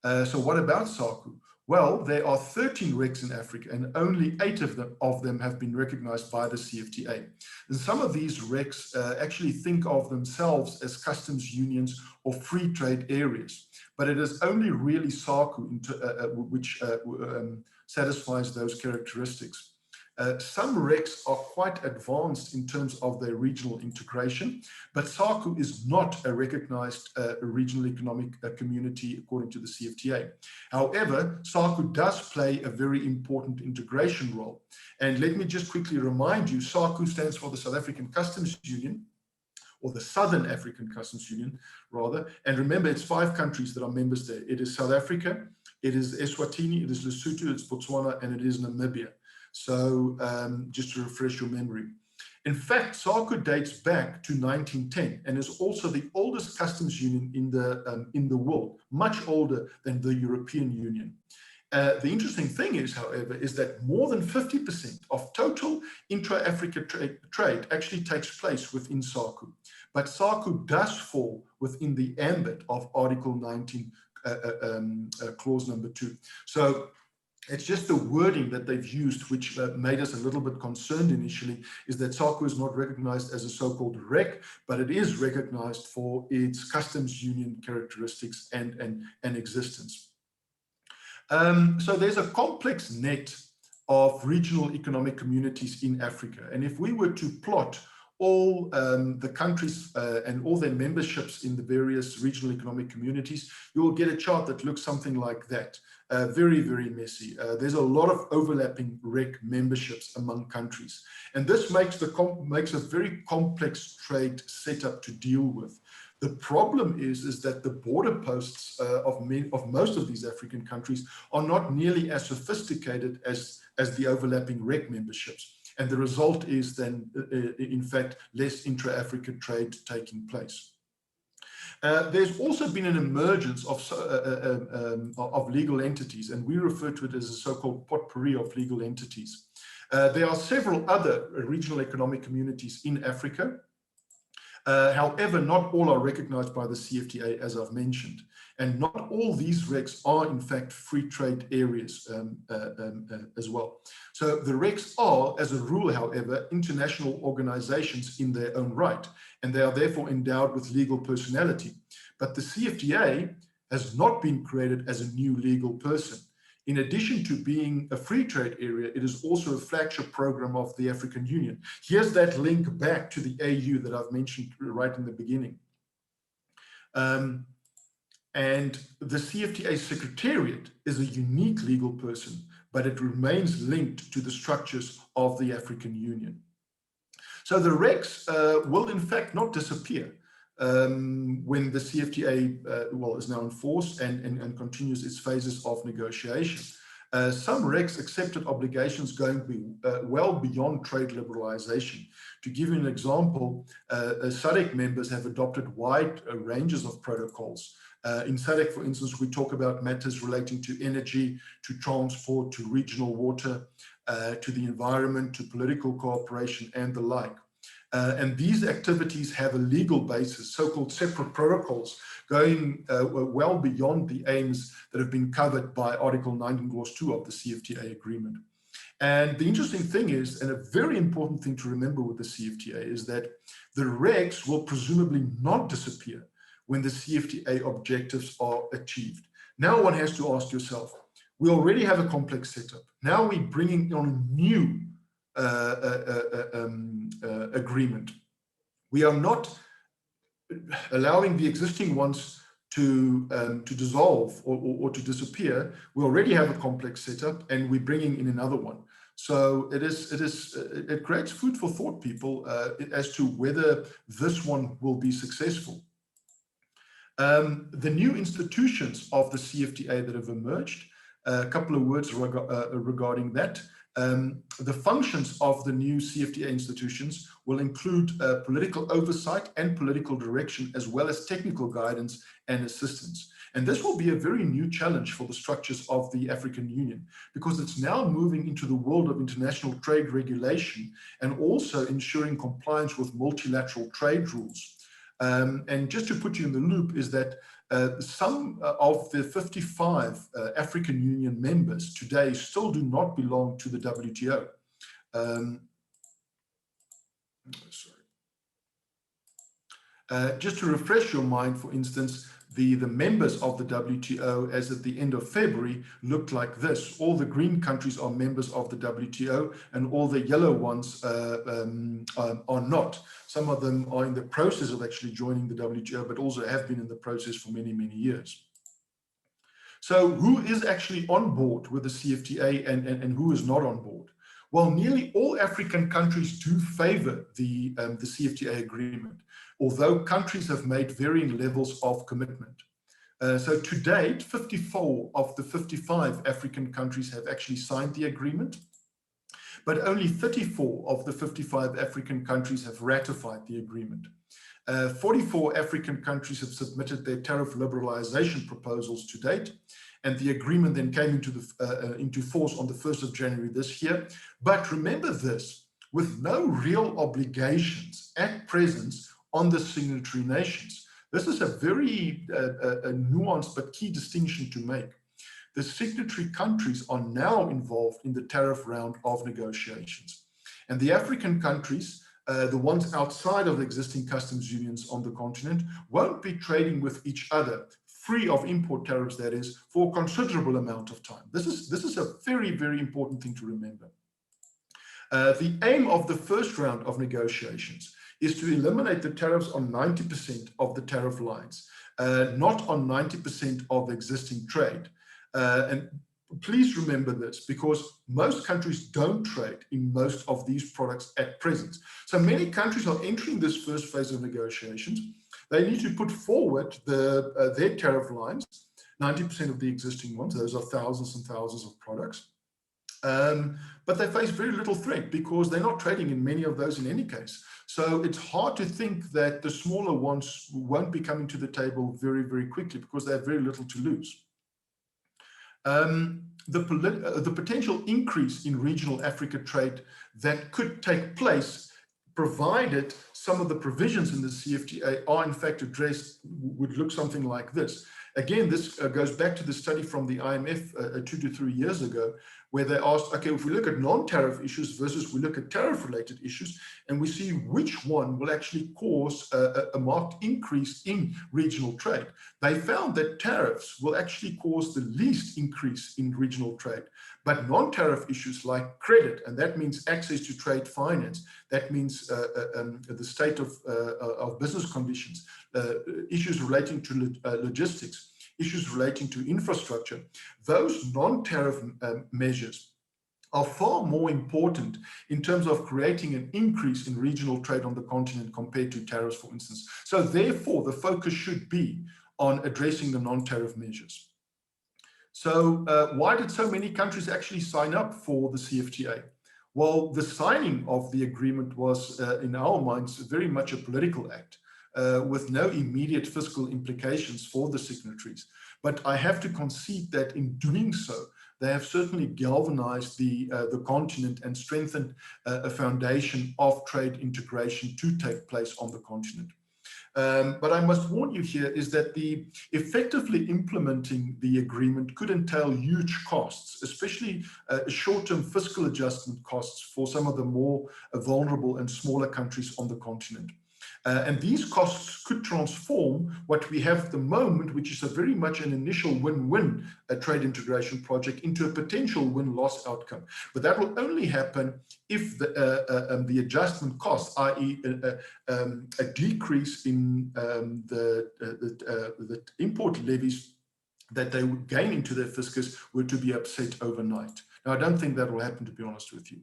Speaker 5: So what about SACU? Well, there are 13 RECs in Africa, and only 8 of them have been recognized by the CFTA. And some of these RECs actually think of themselves as customs unions or free trade areas. But it is only really SACU which satisfies those characteristics. Some RECs are quite advanced in terms of their regional integration, but SACU is not a recognized regional economic community according to the CFTA. However, SACU does play a very important integration role. And let me just quickly remind you, SACU stands for the South African Customs Union, or the Southern African Customs Union, rather. And remember, it's 5 countries that are members there. It is South Africa, it is Eswatini, it is Lesotho, it's Botswana, and it is Namibia. So just to refresh your memory. In fact, SACU dates back to 1910 and is also the oldest customs union in the world, much older than the European Union. The interesting thing is, however, is that more than 50% of total intra-Africa trade actually takes place within SACU. But SACU does fall within the ambit of Article 19, Clause number 2. So It's just the wording that they've used, which made us a little bit concerned initially, is that SACU is not recognized as a so-called REC, but it is recognized for its customs union characteristics and existence. So there's a complex net of regional economic communities in Africa. And if we were to plot all the countries and all their memberships in the various regional economic communities, you will get a chart that looks something like that. Very, very messy. There's a lot of overlapping REC memberships among countries. And this makes a very complex trade setup to deal with. The problem is that the border posts of most of these African countries are not nearly as sophisticated as the overlapping REC memberships. And the result is then, in fact, less intra-African trade taking place. There's also been an emergence of legal entities, and we refer to it as a so-called potpourri of legal entities. There are several other regional economic communities in Africa. However, not all are recognized by the CFTA, as I've mentioned. And not all these RECs are, in fact, free trade areas as well. So the RECs are, as a rule, however, international organizations in their own right, and they are therefore endowed with legal personality. But the CFTA has not been created as a new legal person. In addition to being a free trade area, it is also a flagship program of the African Union. Here's that link back to the AU that I've mentioned right in the beginning. And the CFTA Secretariat is a unique legal person, but it remains linked to the structures of the African Union. So the RECs will in fact not disappear when the CFTA is now in force and continues its phases of negotiation. Some RECs accepted obligations going well beyond trade liberalization. To give you an example, SADC members have adopted wide ranges of protocols. In SADC, for instance, we talk about matters relating to energy, to transport, to regional water, to the environment, to political cooperation, and the like. And these activities have a legal basis, so-called separate protocols, going well beyond the aims that have been covered by Article 19, Clause 2 of the CFTA agreement. And the interesting thing is, and a very important thing to remember with the CFTA, is that the RECs will presumably not disappear when the CFTA objectives are achieved. Now one has to ask yourself, we already have a complex setup. Now we're bringing on a new agreement. We are not allowing the existing ones to dissolve or to disappear. We already have a complex setup, and we're bringing in another one. So it creates food for thought, people, as to whether this one will be successful. The new institutions of the CFTA that have emerged, a couple of words regarding that. The functions of the new CFTA institutions will include political oversight and political direction, as well as technical guidance and assistance. And this will be a very new challenge for the structures of the African Union, because it's now moving into the world of international trade regulation and also ensuring compliance with multilateral trade rules. And just to put you in the loop is that some of the 55 African Union members today still do not belong to the WTO. Just to refresh your mind, for instance, the members of the WTO as at the end of February looked like this. All the green countries are members of the WTO, and all the yellow ones are not. Some of them are in the process of actually joining the WTO, but also have been in the process for many, many years. So who is actually on board with the CFTA and who is not on board? Well, nearly all African countries do favor the CFTA agreement, although countries have made varying levels of commitment. So to date, 54 of the 55 African countries have actually signed the agreement, but only 34 of the 55 African countries have ratified the agreement. 44 African countries have submitted their tariff liberalization proposals to date, and the agreement then came into force on the 1st of January this year. But remember this, with no real obligations at present on the signatory nations. This is a very nuanced but key distinction to make. the signatory countries are now involved in the tariff round of negotiations. And the African countries, the ones outside of the existing customs unions on the continent, won't be trading with each other, free of import tariffs, that is, for a considerable amount of time. This is a very, very important thing to remember. The aim of the first round of negotiations is to eliminate the tariffs on 90% of the tariff lines, not on 90% of existing trade. And please remember this, because most countries don't trade in most of these products at present. So many countries are entering this first phase of negotiations. They need to put forward their tariff lines, 90% of the existing ones. Those are thousands and thousands of products. But they face very little threat because they're not trading in many of those in any case. So it's hard to think that the smaller ones won't be coming to the table very, very quickly because they have very little to lose. The potential increase in regional Africa trade that could take place, provided some of the provisions in the CFTA are in fact addressed, would look something like this. Again, this goes back to the study from the IMF 2 to 3 years ago, where they asked, okay, if we look at non-tariff issues versus we look at tariff-related issues, and we see which one will actually cause a marked increase in regional trade, they found that tariffs will actually cause the least increase in regional trade. But non-tariff issues like credit, and that means access to trade finance, that means the state of business conditions, issues relating to logistics, issues relating to infrastructure, those non-tariff measures are far more important in terms of creating an increase in regional trade on the continent compared to tariffs, for instance. So therefore, the focus should be on addressing the non-tariff measures. So why did so many countries actually sign up for the CFTA? Well, the signing of the agreement was, in our minds, very much a political act, with no immediate fiscal implications for the signatories. But I have to concede that in doing so, they have certainly galvanized the continent and strengthened a foundation of trade integration to take place on the continent. But I must warn you here is that the effectively implementing the agreement could entail huge costs, especially short-term fiscal adjustment costs for some of the more vulnerable and smaller countries on the continent. And these costs could transform what we have at the moment, which is a very much an initial win-win trade integration project, into a potential win-loss outcome. But that will only happen if the adjustment costs, i.e. a decrease in the import levies that they would gain into their fiscus, were to be upset overnight. Now, I don't think that will happen, to be honest with you.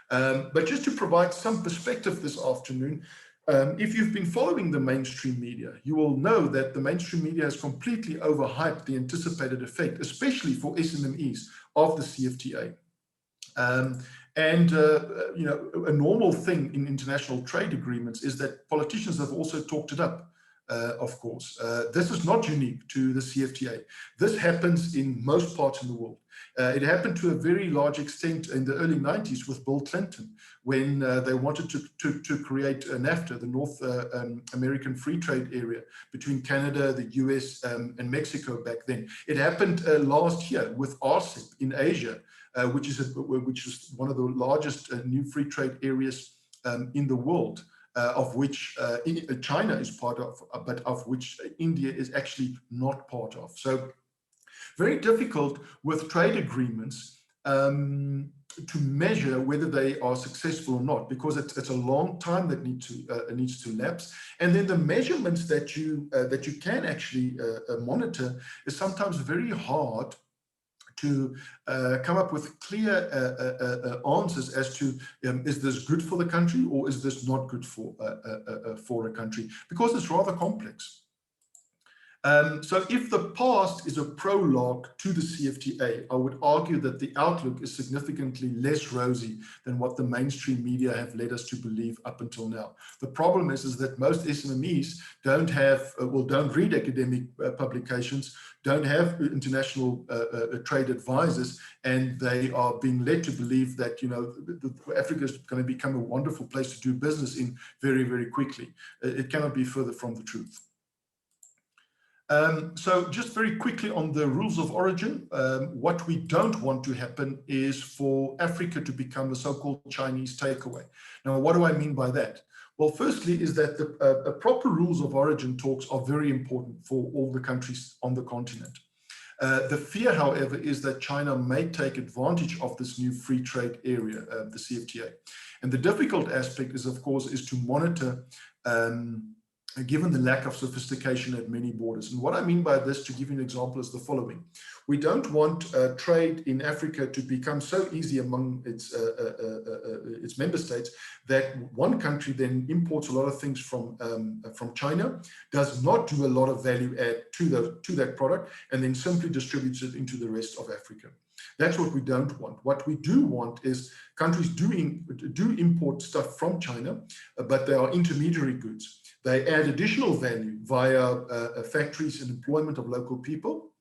Speaker 5: But just to provide some perspective this afternoon, if you've been following the mainstream media, you will know that the mainstream media has completely overhyped the anticipated effect, especially for SMMEs, of the CFTA. You know, a normal thing in international trade agreements is that politicians have also talked it up, of course. This is not unique to the CFTA. This happens in most parts of the world. It happened to a very large extent in the early 90s with Bill Clinton, when they wanted to create NAFTA, the North American Free Trade Area, between Canada, the US, and Mexico back then. It happened last year with RCEP in Asia, which is one of the largest new free trade areas in the world, of which China is part of, but of which India is actually not part of. So very difficult with trade agreements to measure whether they are successful or not, because it's a long time that needs to elapse. And then the measurements that you can actually monitor is sometimes very hard to come up with clear answers as to is this good for the country or is this not good for a country, because it's rather complex. So if the past is a prologue to the CFTA, I would argue that the outlook is significantly less rosy than what the mainstream media have led us to believe up until now. The problem is that most SMMEs don't have, don't read academic publications, don't have international trade advisors, and they are being led to believe that, you know, Africa is going to become a wonderful place to do business in very, very quickly. It cannot be further from the truth. So just very quickly on the rules of origin, what we don't want to happen is for Africa to become the so-called Chinese takeaway. Now, what do I mean by that? Well, firstly is that the proper rules of origin talks are very important for all the countries on the continent. The fear, however, is that China may take advantage of this new free trade area, the CFTA. And the difficult aspect is, of course, is to monitor given the lack of sophistication at many borders. And what I mean by this, to give you an example, is the following. We don't want trade in Africa to become so easy among its member states that one country then imports a lot of things from China, does not do a lot of value add to that product, and then simply distributes it into the rest of Africa. That's what we don't want. What we do want is countries do import stuff from China, but they are intermediary goods. They add additional value via factories and employment of local people.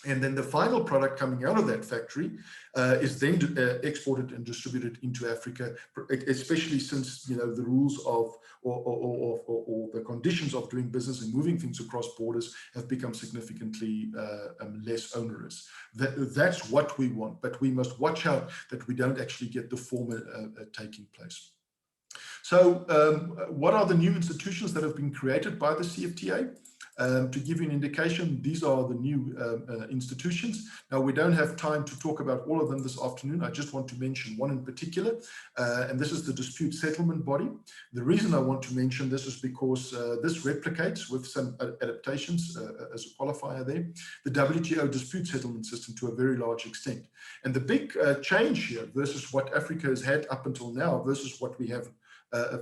Speaker 5: And then the final product coming out of that factory is then exported and distributed into Africa, especially since the rules of or the conditions of doing business and moving things across borders have become significantly less onerous. That's what we want, but we must watch out that we don't actually get the former taking place. So what are the new institutions that have been created by the CFTA? To give you an indication, these are the new institutions. Now, we don't have time to talk about all of them this afternoon. I just want to mention one in particular, and this is the Dispute Settlement Body. The reason I want to mention this is because this replicates, with some adaptations as a qualifier there, the WTO dispute settlement system to a very large extent. And the big change here versus what Africa has had up until now versus what we have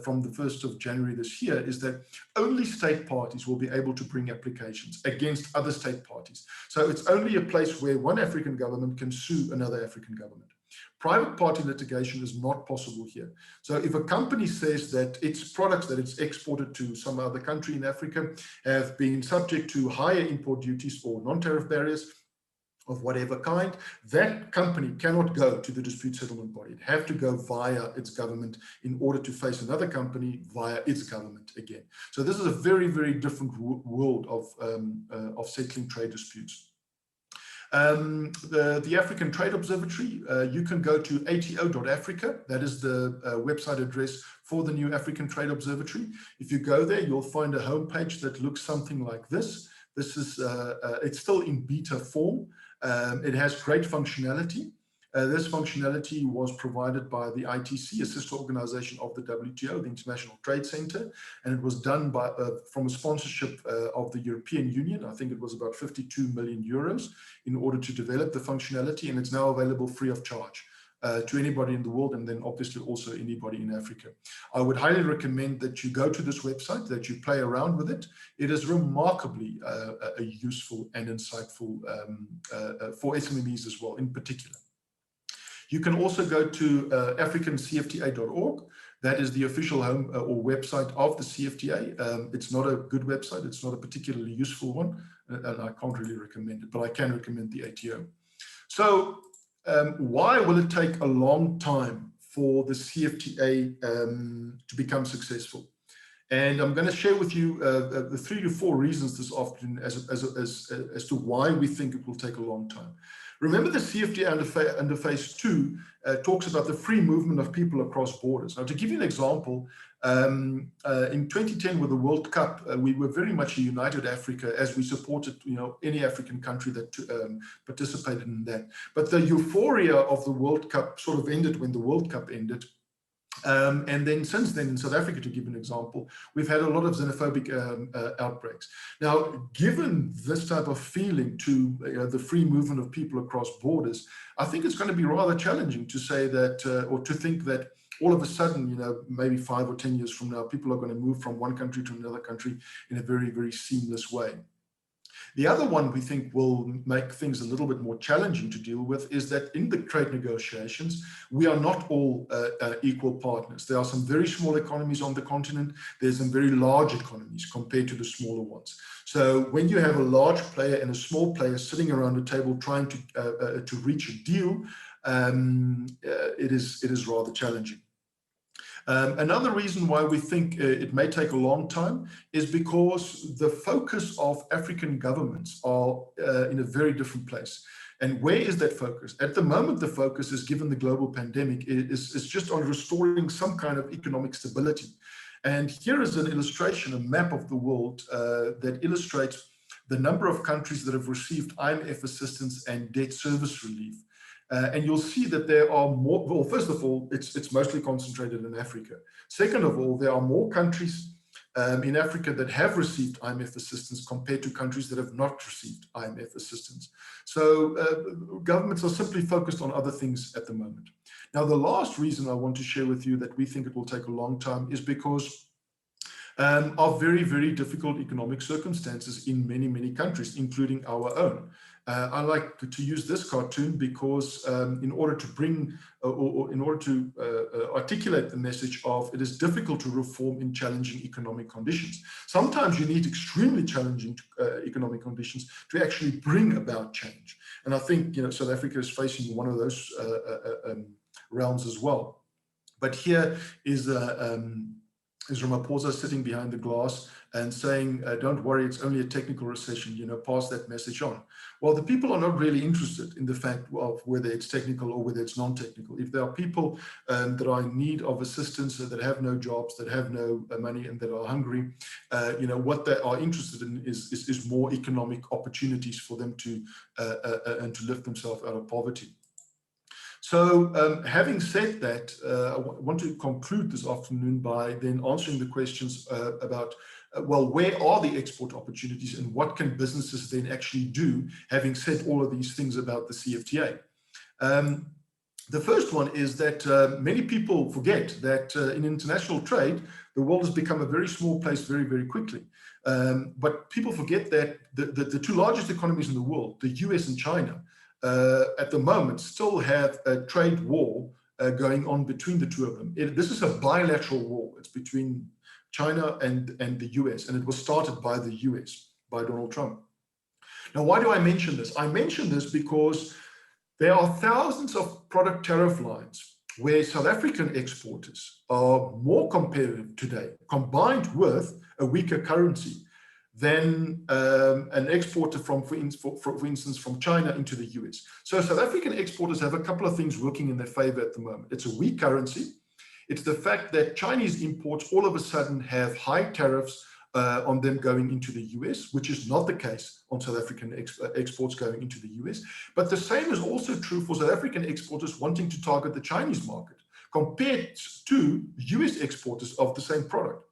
Speaker 5: from the 1st of January this year is that only state parties will be able to bring applications against other state parties. So it's only a place where one African government can sue another African government. Private party litigation is not possible here. So if a company says that its products that it's exported to some other country in Africa have been subject to higher import duties or non-tariff barriers of whatever kind, that company cannot go to the dispute settlement body. It have to go via its government in order to face another company via its government again. So this is a very, very different world of settling trade disputes. The African Trade Observatory, you can go to ato.africa. That is the website address for the new African Trade Observatory. If you go there, you'll find a homepage that looks something like this. This is, it's still in beta form. It has great functionality. This functionality was provided by the ITC, a sister organization of the WTO, the International Trade Center, and it was done by, from a sponsorship of the European Union. I think it was about 52 million euros in order to develop the functionality, and it's now available free of charge to anybody in the world, and then obviously also anybody in Africa. I would highly recommend that you go to this website, that you play around with it. It is remarkably useful and insightful for SMEs as well, in particular. You can also go to africancfta.org. That is the official home or website of the CFTA. It's not a good website. It's not a particularly useful one, and I can't really recommend it, but I can recommend the ATO. So why will it take a long time for the CFTA to become successful? And I'm going to share with you the 3 to 4 reasons this afternoon as to why we think it will take a long time. Remember, the CFTA under phase 2 talks about the free movement of people across borders. Now, to give you an example, in 2010 with the World Cup, we were very much a united Africa as we supported, any African country that participated in that. But the euphoria of the World Cup sort of ended when the World Cup ended. And then since then, in South Africa, to give an example, we've had a lot of xenophobic outbreaks. Now, given this type of feeling to the free movement of people across borders, I think it's going to be rather challenging to say that, or to think that all of a sudden, maybe 5 or 10 years from now, people are going to move from one country to another country in a very, very seamless way. The other one we think will make things a little bit more challenging to deal with is that in the trade negotiations, we are not all equal partners. There are some very small economies on the continent. There's some very large economies compared to the smaller ones. So when you have a large player and a small player sitting around a table trying to reach a deal, it is rather challenging. Another reason why we think it may take a long time is because the focus of African governments are in a very different place. And where is that focus? At the moment, the focus is, given the global pandemic, is just on restoring some kind of economic stability. And here is an illustration, a map of the world that illustrates the number of countries that have received IMF assistance and debt service relief. And you'll see that there are more. Well, first of all, it's mostly concentrated in Africa. Second of all, there are more countries in Africa that have received IMF assistance compared to countries that have not received IMF assistance. So governments are simply focused on other things at the moment. Now, the last reason I want to share with you that we think it will take a long time is because of very, very difficult economic circumstances in many, many countries, including our own. I like to use this cartoon because in order to bring or in order to articulate the message of it is difficult to reform in challenging economic conditions. Sometimes you need extremely challenging economic conditions to actually bring about change. And I think, South Africa is facing one of those realms as well. But here is Ramaphosa sitting behind the glass and saying, don't worry, it's only a technical recession, pass that message on. Well, the people are not really interested in the fact of whether it's technical or whether it's non-technical. If there are people that are in need of assistance, that have no jobs, that have no money and that are hungry, what they are interested in is more economic opportunities for them to and to lift themselves out of poverty. So having said that, I want to conclude this afternoon by then answering the questions about, well, where are the export opportunities and what can businesses then actually do, having said all of these things about the CFTA. The first one is that many people forget that in international trade, the world has become a very small place very, very quickly. But people forget that the two largest economies in the world, the US and China, at the moment still have a trade war going on between the two of them. This is a bilateral war. It's between China and the US, and it was started by the US, by Donald Trump. Now, why do I mention this? I mention this because there are thousands of product tariff lines where South African exporters are more competitive today, combined with a weaker currency, than an exporter for instance, from China into the US. So South African exporters have a couple of things working in their favor at the moment. It's a weak currency. It's the fact that Chinese imports all of a sudden have high tariffs on them going into the US, which is not the case on South African exports going into the US. But the same is also true for South African exporters wanting to target the Chinese market compared to US exporters of the same product.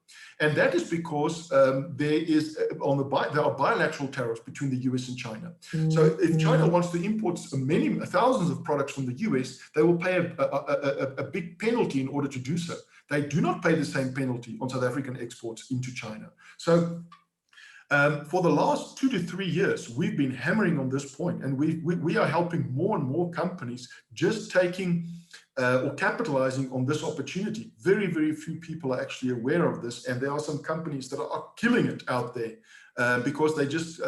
Speaker 5: And that is because there are bilateral tariffs between the US and China. So if China wants to import thousands of products from the US, they will pay a big penalty in order to do so. They do not pay the same penalty on South African exports into China. So for the last 2 to 3 years, we've been hammering on this point, and we are helping more and more companies just taking or capitalizing on this opportunity. Very, very few people are actually aware of this, and there are some companies that are killing it out there because they just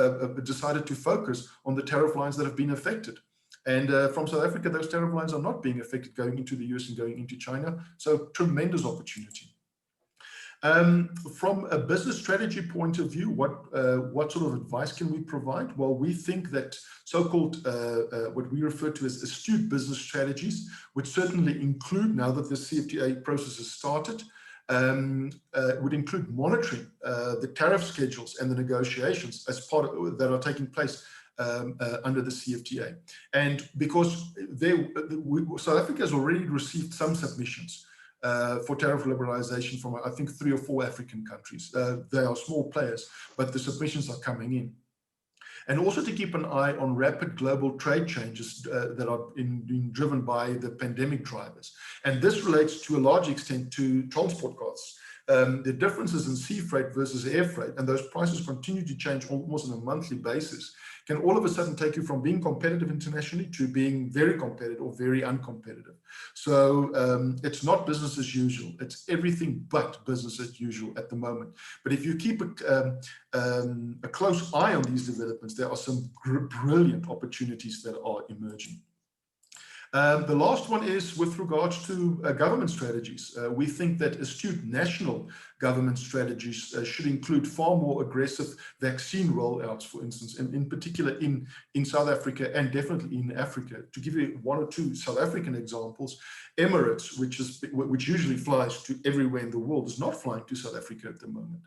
Speaker 5: decided to focus on the tariff lines that have been affected. And from South Africa, those tariff lines are not being affected going into the US and going into China. So tremendous opportunity. From a business strategy point of view, what sort of advice can we provide? Well, we think that so-called what we refer to as astute business strategies, which certainly include, now that the CFTA process has started, would include monitoring the tariff schedules and the negotiations as part of, that are taking place under the CFTA. And because South Africa has already received some submissions for tariff liberalization from, I think, 3 or 4 African countries. They are small players, but the submissions are coming in. And also to keep an eye on rapid global trade changes that are being driven by the pandemic drivers. And this relates to a large extent to transport costs. The differences in sea freight versus air freight, and those prices continue to change almost on a monthly basis, can all of a sudden take you from being competitive internationally to being very competitive or very uncompetitive. So it's not business as usual. It's everything but business as usual at the moment. But if you keep a close eye on these developments, there are some brilliant opportunities that are emerging. The last one is with regards to government strategies. We think that astute national government strategies should include far more aggressive vaccine rollouts, for instance, and in particular in South Africa and definitely in Africa. To give you one or two South African examples, Emirates, which usually flies to everywhere in the world, is not flying to South Africa at the moment.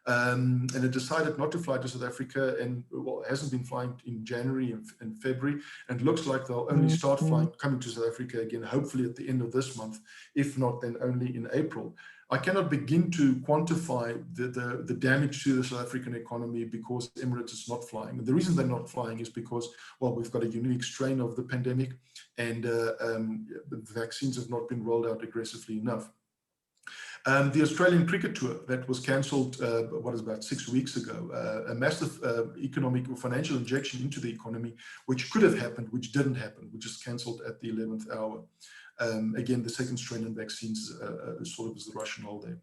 Speaker 5: And it decided not to fly to South Africa, and well, hasn't been flying in January and February, and looks like they'll only start coming to South Africa again, hopefully at the end of this month, if not then only in April. I cannot begin to quantify the damage to the South African economy because Emirates is not flying. And the reason they're not flying is because, well, we've got a unique strain of the pandemic, and the vaccines have not been rolled out aggressively enough. The Australian cricket tour that was cancelled, about 6 weeks ago, a massive economic or financial injection into the economy, which could have happened, which didn't happen, which is cancelled at the 11th hour. Again, the second strain in vaccines sort of is the rationale there.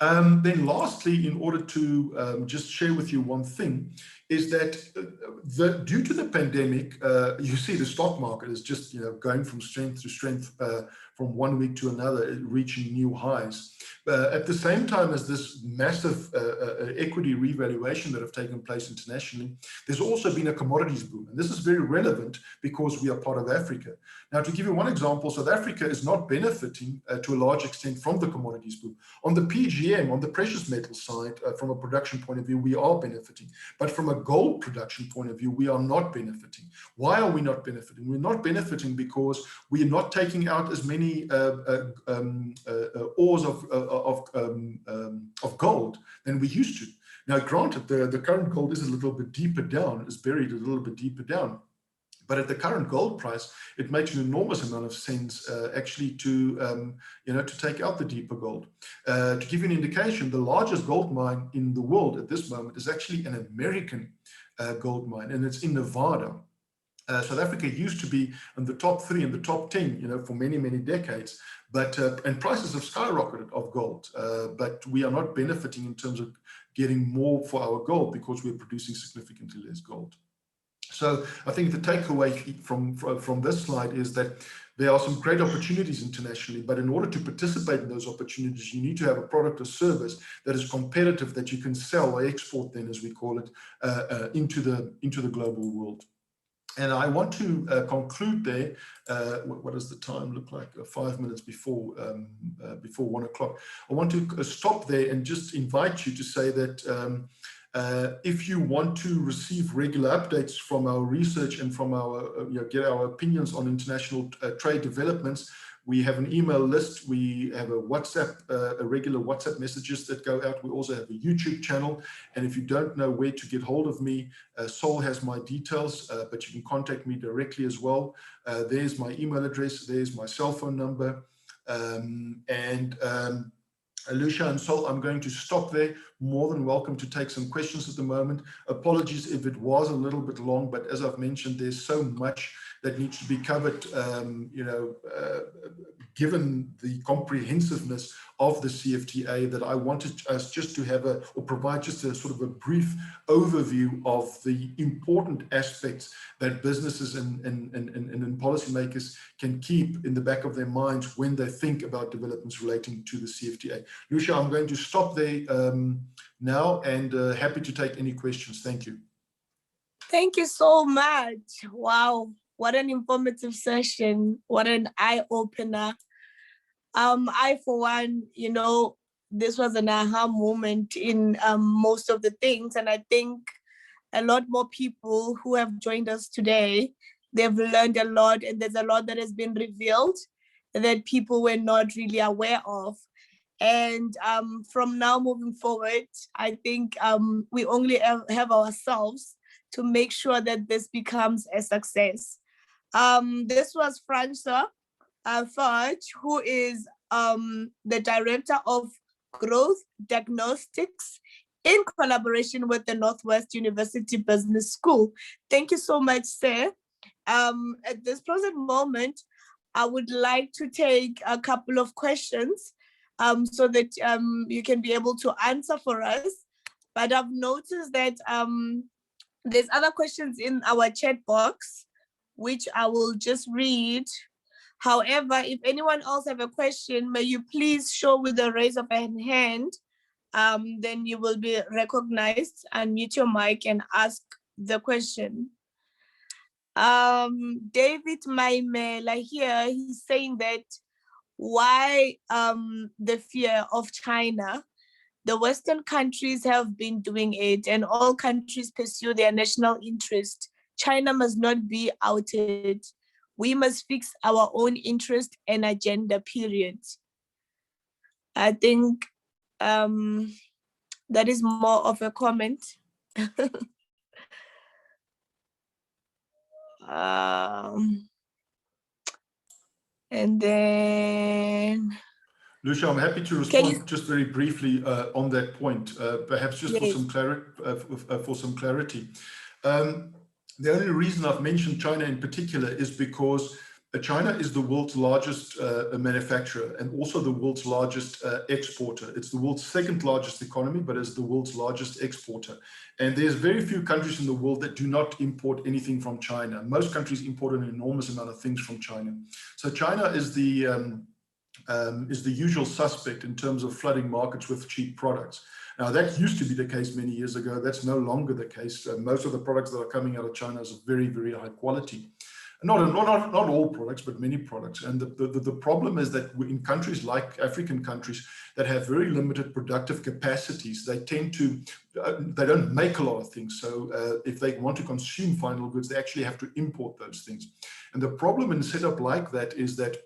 Speaker 5: Then lastly, in order to just share with you one thing, is that due to the pandemic, you see the stock market is just going from strength to strength, from one week to another, reaching new highs. At the same time as this massive equity revaluation that have taken place internationally, there's also been a commodities boom. And this is very relevant because we are part of Africa. Now, to give you one example, South Africa is not benefiting to a large extent from the commodities boom. On the PGM, on the precious metal side, from a production point of view, we are benefiting. But from a gold production point of view, we are not benefiting. Why are we not benefiting? We're not benefiting because we are not taking out as many ores of gold than we used to. Now, granted, the current gold is a little bit deeper down, is buried a little bit deeper down. But at the current gold price, it makes an enormous amount of sense actually to take out the deeper gold. To give you an indication, the largest gold mine in the world at this moment is actually an American gold mine, and it's in Nevada. South Africa used to be in the top 3 and the top 10, for many, many decades. But and prices have skyrocketed of gold, but we are not benefiting in terms of getting more for our gold because we're producing significantly less gold. So I think the takeaway from this slide is that there are some great opportunities internationally, but in order to participate in those opportunities, you need to have a product or service that is competitive, that you can sell or export, then as we call it, into the global world. And I want to conclude there. What does the time look like? 5 minutes before 1 o'clock. I want to stop there and just invite you to say that if you want to receive regular updates from our research and from our get our opinions on international trade developments, we have an email list. We have a WhatsApp, a regular WhatsApp messages that go out. We also have a YouTube channel. And if you don't know where to get hold of me, Sol has my details, but you can contact me directly as well. There's my email address. There's my cell phone number. Lucia and Sol, I'm going to stop there. More than welcome to take some questions at the moment. Apologies if it was a little bit long, but as I've mentioned, there's so much that needs to be covered, given the comprehensiveness of the CFTA, that I wanted us just to have provide just a sort of a brief overview of the important aspects that businesses and policymakers can keep in the back of their minds when they think about developments relating to the CFTA. Lucia, I'm going to stop there now, and happy to take any questions. Thank you.
Speaker 1: Thank you so much. Wow. What an informative session. What an eye-opener. I, for one, this was an aha moment in most of the things. And I think a lot more people who have joined us today, they've learned a lot, and there's a lot that has been revealed that people were not really aware of. And from now moving forward, I think we only have ourselves to make sure that this becomes a success. This was Francois Fudge, who is the Director of Growth Diagnostics in collaboration with the Northwest University Business School. Thank you so much, sir. At this present moment, I would like to take a couple of questions so that you can be able to answer for us. But I've noticed that there's other questions in our chat box. which I will just read. However, if anyone else have a question, may you please show with the raise of a hand. Then you will be recognized, unmute your mic and ask the question. David Maimela here, he's saying that why the fear of China? The Western countries have been doing it and all countries pursue their national interest. China must not be outed. We must fix our own interest and agenda, period. I think that is more of a comment. And then
Speaker 5: Lucia, I'm happy to respond just very briefly on that point, perhaps just for some clarity. The only reason I've mentioned China in particular is because China is the world's largest manufacturer and also the world's largest exporter. It's the world's second largest economy, but it's the world's largest exporter. And there's very few countries in the world that do not import anything from China. Most countries import an enormous amount of things from China. So China is the usual suspect in terms of flooding markets with cheap products. Now, that used to be the case many years ago. That's no longer the case. Most of the products that are coming out of China is of very, very high quality. Not all products, but many products. And the problem is that in countries like African countries that have very limited productive capacities, they tend to, they don't make a lot of things. So if they want to consume final goods, they actually have to import those things. And the problem in a setup like that is that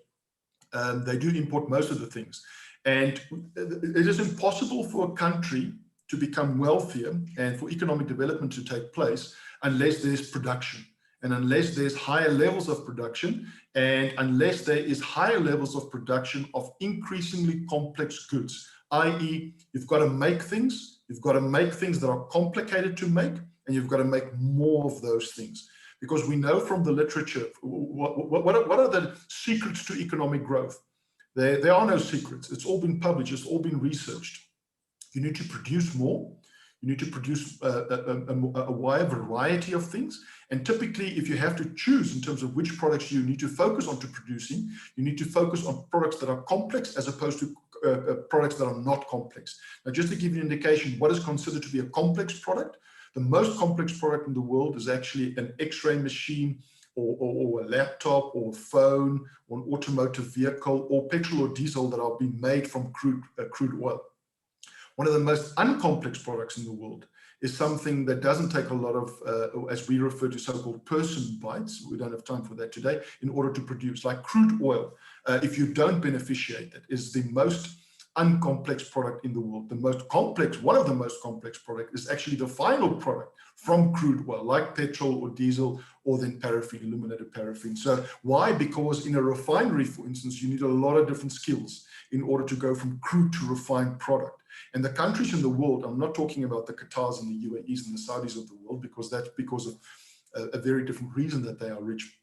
Speaker 5: they do import most of the things. And it is impossible for a country to become wealthier and for economic development to take place unless there's production and unless there's higher levels of production and unless there is higher levels of production of increasingly complex goods, i.e. you've got to make things that are complicated to make, and you've got to make more of those things. Because we know from the literature, what are the secrets to economic growth? There are no secrets. It's all been published. It's all been researched. You need to produce more. You need to produce a wide variety of things. And typically, if you have to choose in terms of which products you need to focus on to producing, you need to focus on products that are complex as opposed to products that are not complex. Now, just to give you an indication, what is considered to be a complex product? The most complex product in the world is actually an X-ray machine or a laptop or a phone or an automotive vehicle or petrol or diesel that are being made from crude oil. One of the most uncomplex products in the world is something that doesn't take a lot of, as we refer to so-called person bytes, we don't have time for that today, in order to produce, like crude oil. If you don't beneficiate it, is the most uncomplex product in the world. The most complex, one of the most complex product is actually the final product from crude oil, like petrol or diesel, or then paraffin, illuminated paraffin. So why? Because in a refinery, for instance, you need a lot of different skills in order to go from crude to refined product. And the countries in the world, I'm not talking about the Qatars and the UAEs and the Saudis of the world, because that's because of a very different reason that they are rich.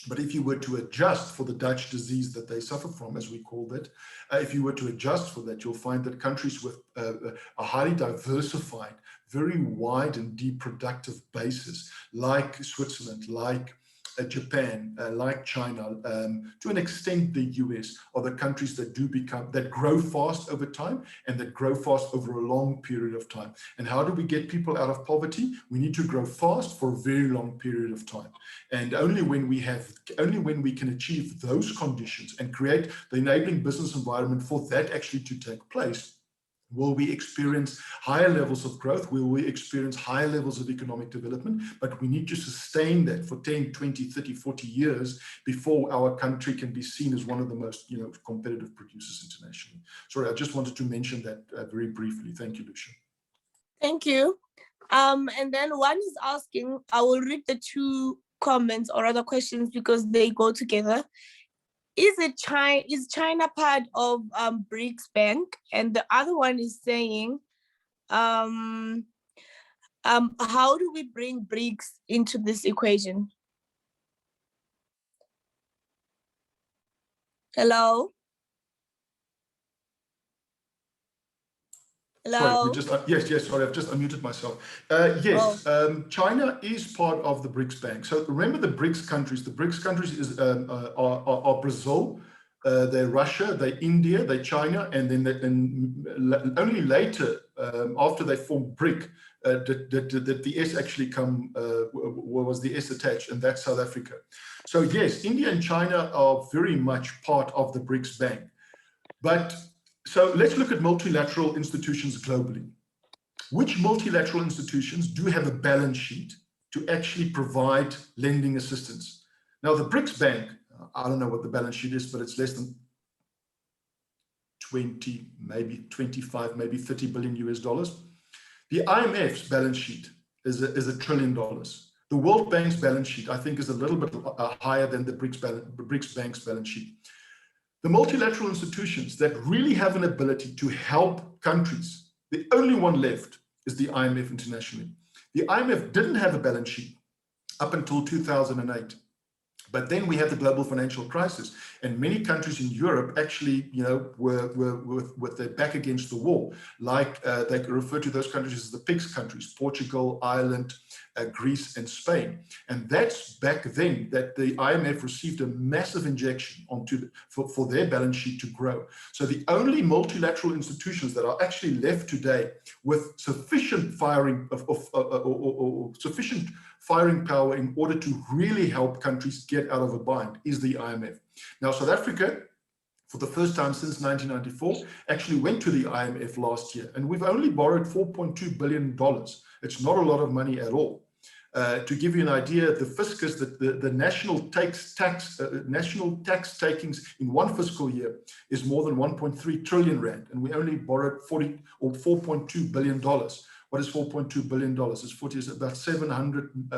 Speaker 5: But if you were to adjust for the Dutch disease that they suffer from, as we call that, if you were to adjust for that, you'll find that countries with a highly diversified, very wide and deep productive bases, like Switzerland, like Japan, like China, to an extent the US, are the countries that grow fast over time and that grow fast over a long period of time. And how do we get people out of poverty? We need to grow fast for a very long period of time. And only when we can achieve those conditions and create the enabling business environment for that actually to take place, will we experience higher levels of growth? Will we experience higher levels of economic development? But we need to sustain that for 10, 20, 30, 40 years before our country can be seen as one of the most competitive producers internationally. Sorry, I just wanted to mention that very briefly. Thank you, Lucia.
Speaker 1: Thank you. And then one is asking, I will read the two comments or other questions because they go together. Is China part of BRICS Bank? And the other one is saying, how do we bring BRICS into this equation? Hello?
Speaker 5: Sorry, we
Speaker 1: Hello.
Speaker 5: just, yes, sorry, I've just unmuted myself.
Speaker 1: Oh.
Speaker 5: Yes, China is part of the BRICS Bank. So remember the BRICS countries. The BRICS countries are Brazil, they're Russia, they're India, they're China, and then only later, after they formed BRIC, did the S actually come, was the S attached, and that's South Africa. So yes, India and China are very much part of the BRICS Bank. But so let's look at multilateral institutions globally. Which multilateral institutions do have a balance sheet to actually provide lending assistance? Now, the BRICS Bank, I don't know what the balance sheet is, but it's less than 20, maybe 25, maybe 30 billion US dollars. The IMF's balance sheet is $1 trillion. The World Bank's balance sheet, I think, is a little bit higher than the BRICS Bank's balance sheet. The multilateral institutions that really have an ability to help countries, the only one left is the IMF internationally. The IMF didn't have a balance sheet up until 2008. But then we had the global financial crisis, and many countries in Europe actually, were with their back against the wall. Like they refer to those countries as the PIGS countries: Portugal, Ireland, Greece, and Spain. And that's back then that the IMF received a massive injection for their balance sheet to grow. So the only multilateral institutions that are actually left today with sufficient firing sufficient firing power in order to really help countries get out of a bind is the IMF. Now, South Africa, for the first time since 1994, actually went to the IMF last year, and we've only borrowed $4.2 billion. It's not a lot of money at all. To give you an idea, the fiscus, the national tax takings in one fiscal year is more than 1.3 trillion rand, and we only borrowed $4.2 billion. What is $4.2 billion? It's about 700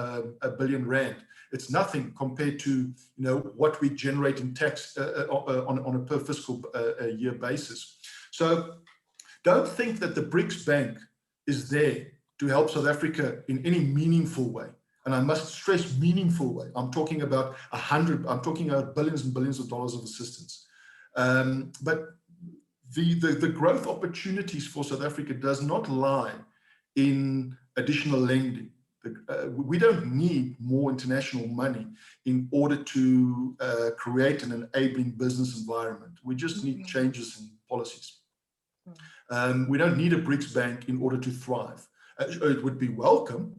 Speaker 5: billion rand. It's nothing compared to what we generate in tax on a per fiscal year basis. So don't think that the BRICS Bank is there to help South Africa in any meaningful way. And I must stress meaningful way. I'm talking about I'm talking about billions and billions of dollars of assistance. But the growth opportunities for South Africa does not lie in additional lending. We don't need more international money in order to create an enabling business environment. We just need changes in policies. We don't need a BRICS Bank in order to thrive. It would be welcome,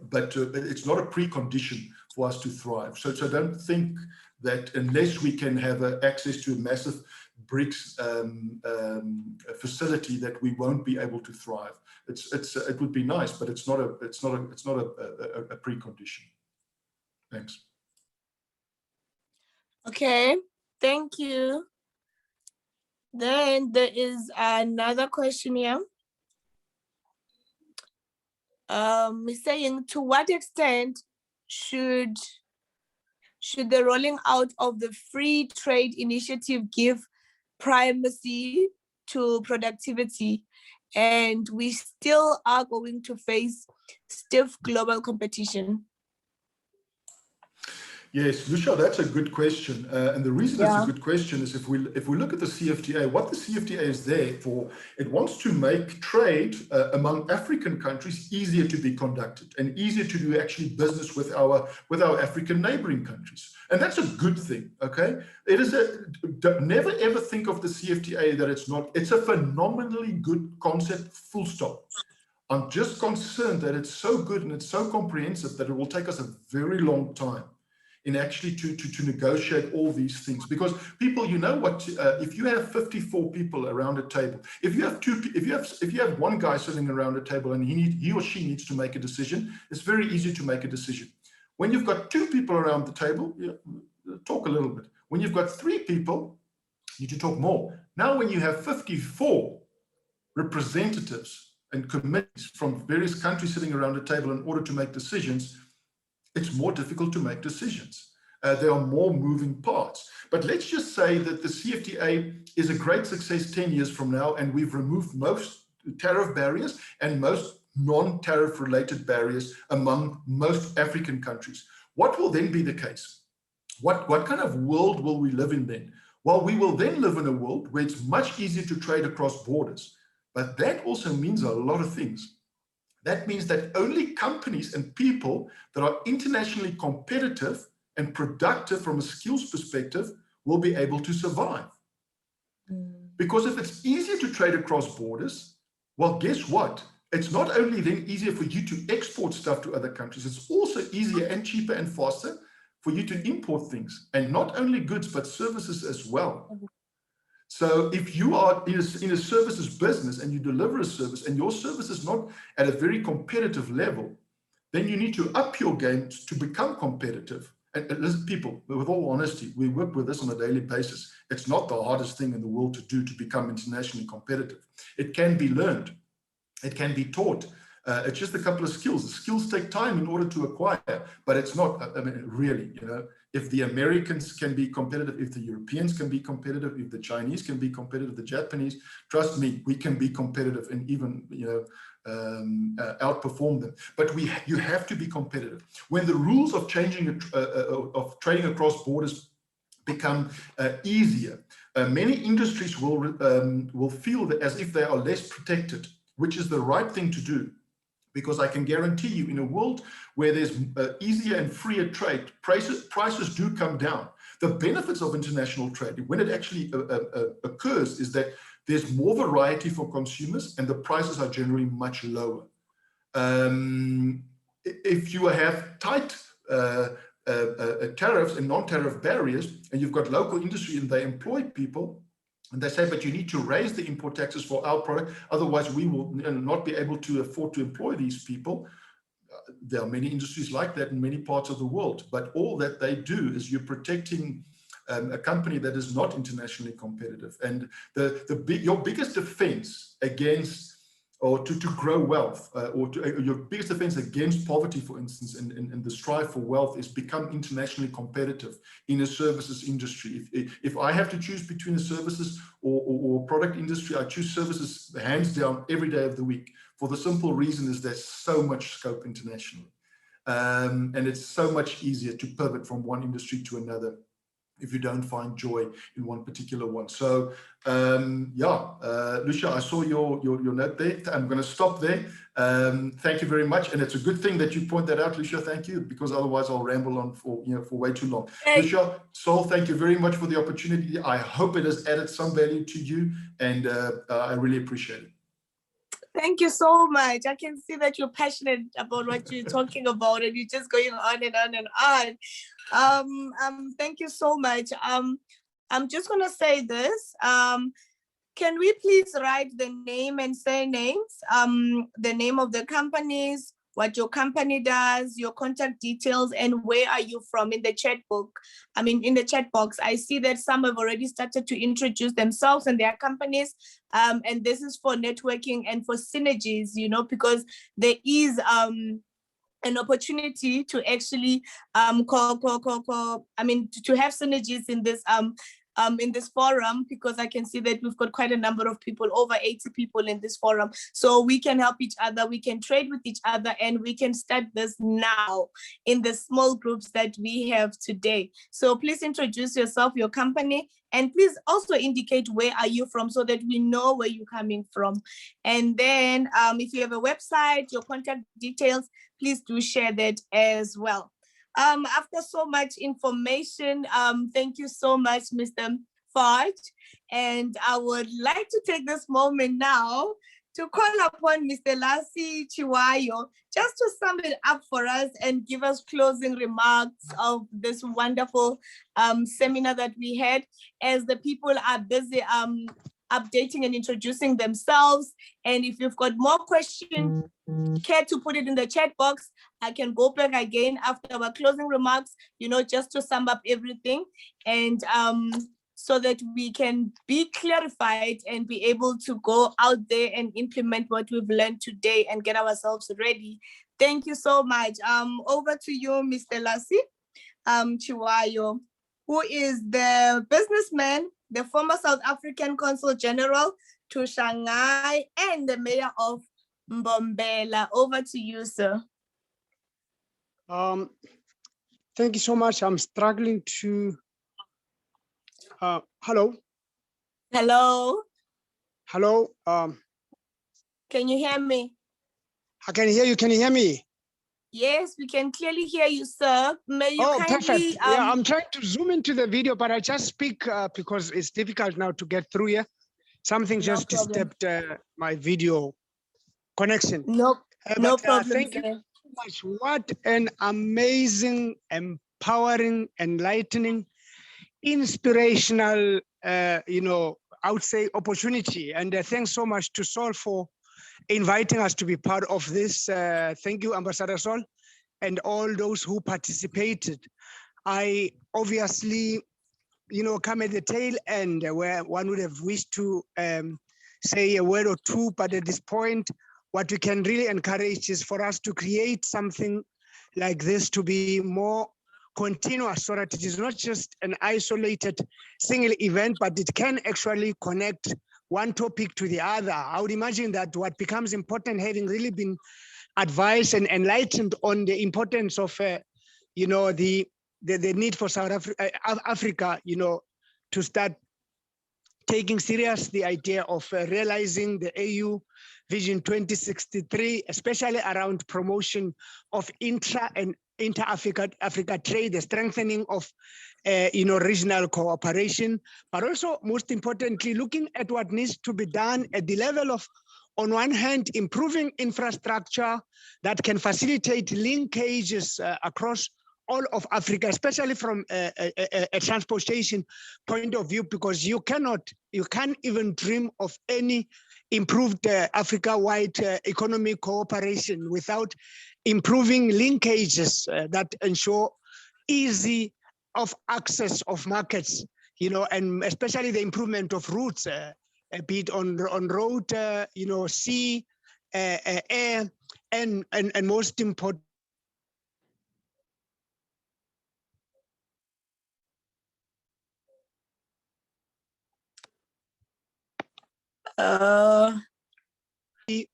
Speaker 5: but it's not a precondition for us to thrive. So don't think that unless we can have access to a massive BRICS facility that we won't be able to thrive. It would be nice, but it's not a precondition. Thanks.
Speaker 1: Okay, thank you. Then there is another question here. He's saying, to what extent should the rolling out of the free trade initiative give primacy to productivity, and we still are going to face stiff global competition?
Speaker 5: Yes, Lucia, that's a good question. And the reason it's a good question is if we look at the CFTA, what the CFTA is there for, it wants to make trade among African countries easier to be conducted and easier to do actually business with our African neighboring countries. And that's a good thing, okay? It is never ever think of the CFTA that it's a phenomenally good concept, full stop. I'm just concerned that it's so good and it's so comprehensive that it will take us a very long time in actually to negotiate all these things, because people, if you have 54 people around a table, if you have one guy sitting around a table and he or she needs to make a decision, it's very easy to make a decision. When you've got two people around the table, talk a little bit. When you've got three people, you need to talk more. Now, when you have 54 representatives and committees from various countries sitting around a table in order to make decisions, it's more difficult to make decisions. There are more moving parts. But let's just say that the CFTA is a great success 10 years from now, and we've removed most tariff barriers and most non-tariff related barriers among most African countries. What will then be the case? What kind of world will we live in then? Well, we will then live in a world where it's much easier to trade across borders. But that also means a lot of things. That means that only companies and people that are internationally competitive and productive from a skills perspective will be able to survive. Because if it's easier to trade across borders, well, guess what? It's not only then easier for you to export stuff to other countries, it's also easier and cheaper and faster for you to import things, and not only goods, but services as well. So if you are in a services business and you deliver a service and your service is not at a very competitive level, then you need to up your game to become competitive. And listen, people, with all honesty, we work with this on a daily basis. It's not the hardest thing in the world to do to become internationally competitive. It can be learned. It can be taught. It's just a couple of skills. The skills take time in order to acquire, but it's not, I mean, really, you know, if the Americans can be competitive, if the Europeans can be competitive, if the Chinese can be competitive, the Japanese, trust me, we can be competitive and even, you know, outperform them. But you have to be competitive. When the rules of of trading across borders become easier, many industries will feel that as if they are less protected, which is the right thing to do. Because I can guarantee you, in a world where there's easier and freer trade, prices do come down. The benefits of international trade, when it actually occurs, is that there's more variety for consumers and the prices are generally much lower. If you have tight tariffs and non-tariff barriers, and you've got local industry and they employ people, and they say, but you need to raise the import taxes for our product, otherwise we will not be able to afford to employ these people. There are many industries like that in many parts of the world, but all that they do is you're protecting a company that is not internationally competitive. And your biggest defense against, or to grow wealth, your biggest defense against poverty, for instance, and the strive for wealth is become internationally competitive in a services industry. If I have to choose between a services or product industry, I choose services hands down every day of the week, for the simple reason is there's so much scope internationally. And it's so much easier to pivot from one industry to another if you don't find joy in one particular one. So Lucia, I saw your note there. I'm going to stop there. Thank you very much, and it's a good thing that you point that out, Lucia. Thank you, because otherwise I'll ramble on for way too long. Lucia, Sol, thank you very much for the opportunity. I hope it has added some value to you, and I really appreciate it.
Speaker 1: Thank you so much. I can see that you're passionate about what you're talking about, and you're just going on and on and on. Thank you so much. I'm just gonna say this. Can we please write the name and surnames, the name of the companies, what your company does, your contact details, and where are you from in the chat book? I mean, in the chat box, I see that some have already started to introduce themselves and their companies. And this is for networking and for synergies, because there is an opportunity to actually to have synergies in this forum, because I can see that we've got quite a number of people, over 80 people in this forum. So we can help each other, we can trade with each other, and we can start this now in the small groups that we have today. So please introduce yourself, your company, and please also indicate where are you from so that we know where you're coming from. And then if you have a website, your contact details, please do share that as well. After so much information, thank you so much, Mr. Fudge. And I would like to take this moment now to call upon Mr. Lassie Chiwayo just to sum it up for us and give us closing remarks of this wonderful seminar that we had, as the people are busy updating and introducing themselves. And if you've got more questions, care to put it in the chat box. I can go back again after our closing remarks, just to sum up everything, and so that we can be clarified and be able to go out there and implement what we've learned today and get ourselves ready. Thank you so much. Over to you, Mr. Lassie Chiwayo, who is the businessman, the former South African Consul General to Shanghai, and the mayor of Mbombela. Over to you, sir.
Speaker 6: Thank you so much. I'm struggling to, hello?
Speaker 1: Hello.
Speaker 6: Hello.
Speaker 1: Can you hear me?
Speaker 6: I can hear you. Can you hear me?
Speaker 1: Yes, we can clearly hear you, sir. May you
Speaker 6: Oh,
Speaker 1: kindly
Speaker 6: perfect. Yeah, I'm trying to zoom into the video, but I just speak because it's difficult now to get through here. Something
Speaker 1: No
Speaker 6: just
Speaker 1: problem.
Speaker 6: disturbed my video connection.
Speaker 1: No
Speaker 6: But
Speaker 1: problem,
Speaker 6: thank you
Speaker 1: sir.
Speaker 6: so much. What an amazing, empowering, enlightening, inspirational, I would say opportunity. And thanks so much to Sol for inviting us to be part of this. Thank you, Ambassador Sol, and all those who participated. I obviously, come at the tail end where one would have wished to say a word or two, but at this point, what we can really encourage is for us to create something like this to be more continuous so that it is not just an isolated single event, but it can actually connect one topic to the other. I would imagine that what becomes important, having really been advised and enlightened on the importance of, the need for South Africa, to start taking serious the idea of realizing the AU Vision 2063, especially around promotion of intra and inter-Africa trade, the strengthening of regional cooperation, but also most importantly, looking at what needs to be done at the level of, on one hand, improving infrastructure that can facilitate linkages across all of Africa, especially from a transportation point of view, because you can't even dream of any improved Africa-wide economic cooperation without improving linkages that ensure easy of access of markets, and especially the improvement of routes, be it on road, sea, air, and most important,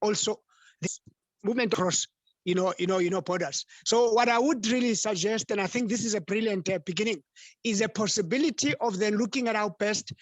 Speaker 6: also this movement across borders. So what I would really suggest, and I think this is a brilliant beginning, is a possibility of then looking at how best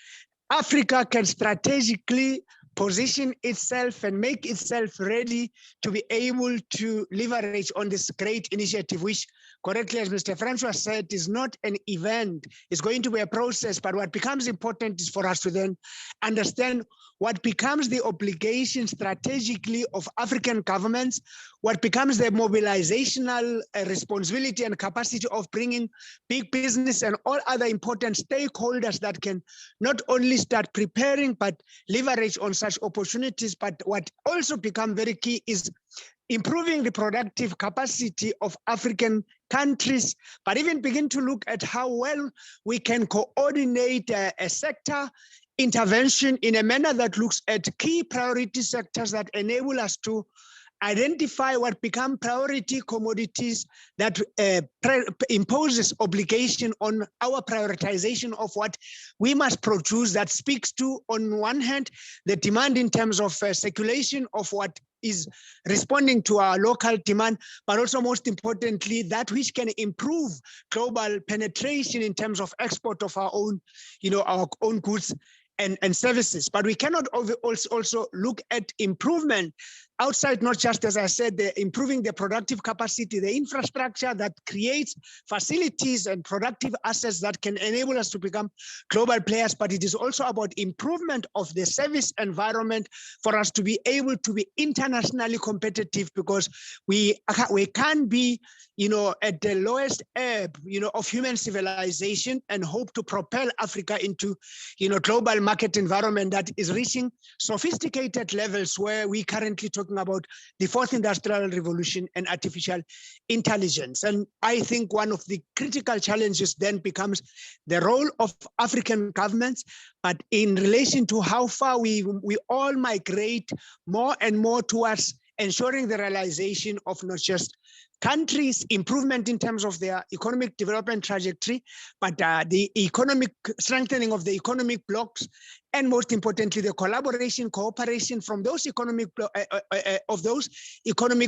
Speaker 6: Africa can strategically position itself and make itself ready to be able to leverage on this great initiative, which correctly, as Mr. Francois said, is not an event. It's going to be a process, but what becomes important is for us to then understand what becomes the obligation strategically of African governments, what becomes the mobilizational responsibility and capacity of bringing big business and all other important stakeholders that can not only start preparing, but leverage on such opportunities. But what also become very key is improving the productive capacity of African countries, but even begin to look at how well we can coordinate a sector intervention in a manner that looks at key priority sectors that enable us to identify what become priority commodities that imposes obligation on our prioritization of what we must produce, that speaks to, on one hand, the demand in terms of circulation of what is responding to our local demand, but also most importantly, that which can improve global penetration in terms of export of our own, our own goods and services. But we cannot also look at improvement outside, not just, as I said, improving the productive capacity, the infrastructure that creates facilities and productive assets that can enable us to become global players, but it is also about improvement of the service environment for us to be able to be internationally competitive, because we can't be, at the lowest ebb, of human civilization and hope to propel Africa into, global market environment that is reaching sophisticated levels where we currently talking about the fourth industrial revolution and artificial intelligence. And I think one of the critical challenges then becomes the role of African governments, but in relation to how far we all migrate more and more towards ensuring the realization of not just countries' improvement in terms of their economic development trajectory, but the economic strengthening of the economic blocks and most importantly, the collaboration, cooperation from those economic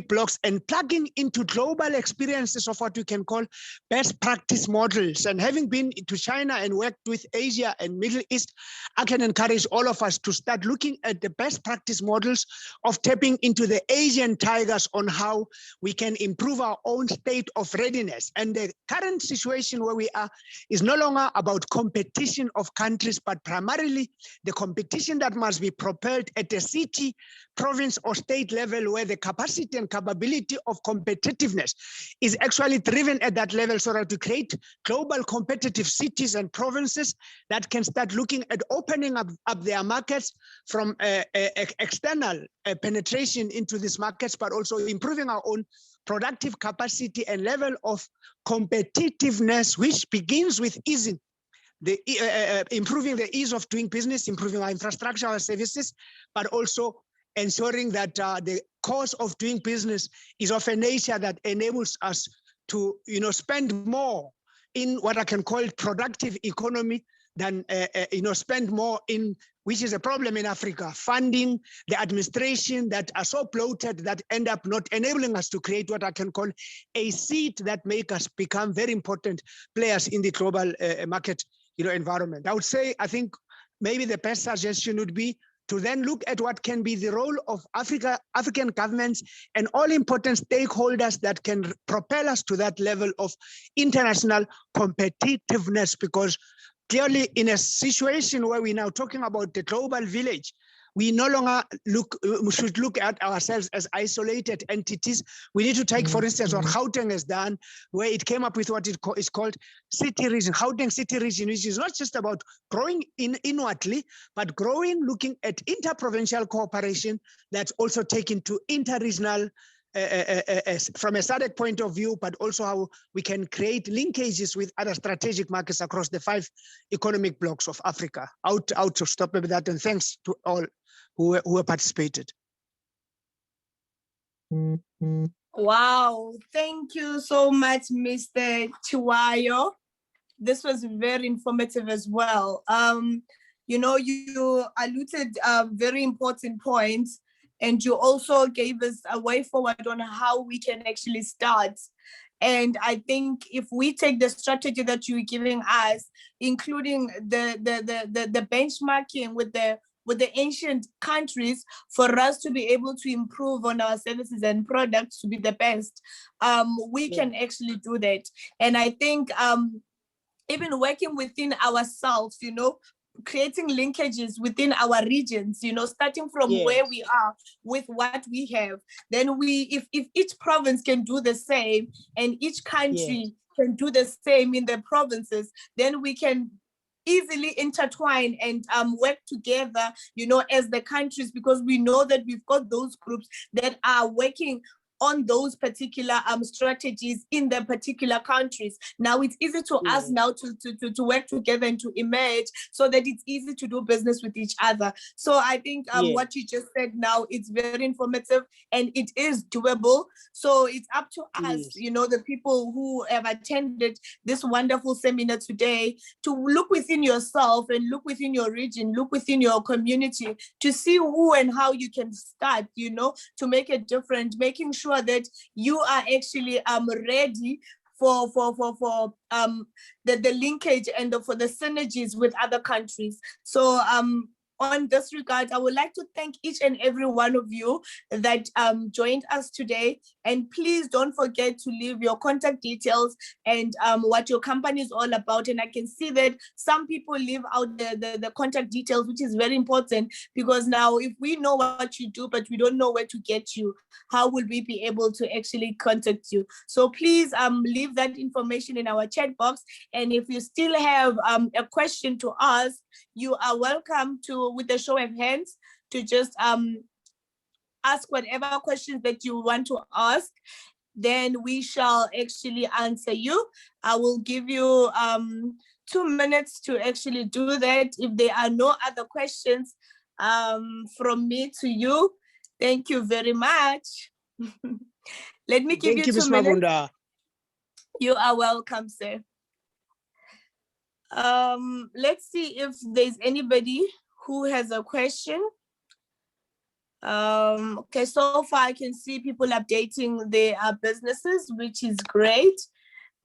Speaker 6: blocks and plugging into global experiences of what we can call best practice models. And having been to China and worked with Asia and Middle East, I can encourage all of us to start looking at the best practice models of tapping into the Asian tigers on how we can improve our own state of readiness. And the current situation where we are is no longer about competition of countries, but primarily the competition that must be propelled at the city, province, or state level, where the capacity and capability of competitiveness is actually driven at that level, so that to create global competitive cities and provinces that can start looking at opening up their markets from external penetration into these markets, but also improving our own productive capacity and level of competitiveness, which begins with easing improving the ease of doing business, improving our infrastructure, our services, but also ensuring that the cost of doing business is of a nature that enables us to, spend more in what I can call productive economy than, spend more in, which is a problem in Africa, funding the administration that are so bloated that end up not enabling us to create what I can call a seat that make us become very important players in the global market environment. I would say, I think maybe the best suggestion would be to then look at what can be the role of African governments and all important stakeholders that can propel us to that level of international competitiveness, because clearly in a situation where we're now talking about the global village, we no longer should look at ourselves as isolated entities. We need to take, for instance, what Gauteng has done, where it came up with what is called city region, Gauteng city region, which is not just about growing inwardly, but growing, looking at interprovincial cooperation that's also taken to interregional from a SADC point of view, but also how we can create linkages with other strategic markets across the 5 economic blocks of Africa. Out to stop with that, and thanks to all who participated.
Speaker 1: Wow, thank you so much, Mr. Chiwayo. This was very informative as well. You alluded very important points, and you also gave us a way forward on how we can actually start. And I think if we take the strategy that you're giving us, including the benchmarking with the ancient countries, for us to be able to improve on our services and products to be the best, we can actually do that. And I think even working within ourselves, creating linkages within our regions, starting from where we are with what we have, then if each province can do the same and each country can do the same in the provinces, then we can easily intertwine and work together, as the countries, because we know that we've got those groups that are working on those particular strategies in the particular countries. Now it's easy to us now to work together and to emerge, so that it's easy to do business with each other. So I think what you just said now, it's very informative and it is doable. So it's up to us, the people who have attended this wonderful seminar today, to look within yourself and look within your region, look within your community, to see who and how you can start, to make a difference, making sure that you are actually ready for the linkage and for the synergies with other countries. So on this regard, I would like to thank each and every one of you that joined us today. And please don't forget to leave your contact details and what your company is all about. And I can see that some people leave out the contact details, which is very important, because now if we know what you do, but we don't know where to get you, how will we be able to actually contact you? So please leave that information in our chat box. And if you still have a question to ask, you are welcome to, with a show of hands, to just ask whatever questions that you want to ask. Then we shall actually answer you. I will give you 2 minutes to actually do that. If there are no other questions from me to you, thank you very much. Let me give you 2 minutes. Mavunda. You are welcome, sir. Let's see if there's anybody who has a question. Okay, so far I can see people updating their businesses, which is great,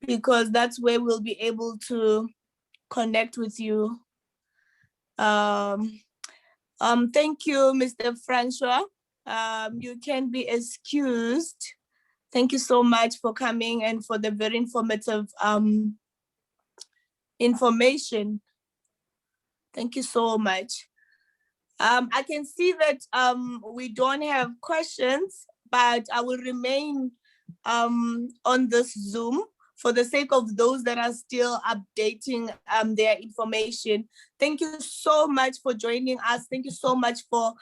Speaker 1: because that's where we'll be able to connect with you. Thank you, Mr. Francois. You can be excused. Thank you so much for coming and for the very informative information. Thank you so much. I can see that we don't have questions, but I will remain on this Zoom for the sake of those that are still updating their information. Thank you so much for joining us. Thank you so much for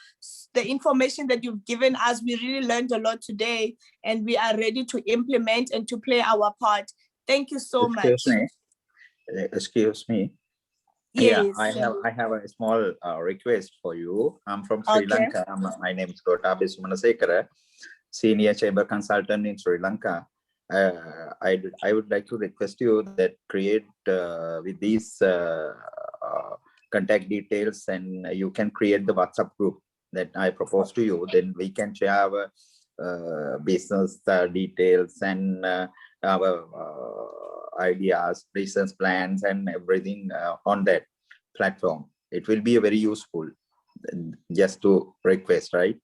Speaker 1: the information that you've given us. We really learned a lot today, and we are ready to implement and to play our part. Thank you so much.
Speaker 7: Excuse me.
Speaker 1: Yes.
Speaker 7: Yeah, I have a small request for you. I'm from Sri Lanka. My name is Gotabe Sumanasekara, Senior Chamber Consultant in Sri Lanka. I would like to request you that create with these contact details, and you can create the WhatsApp group that I propose to you. Then we can share our business details and our ideas, business plans, and everything on that platform. It will be very useful. Just to request, right?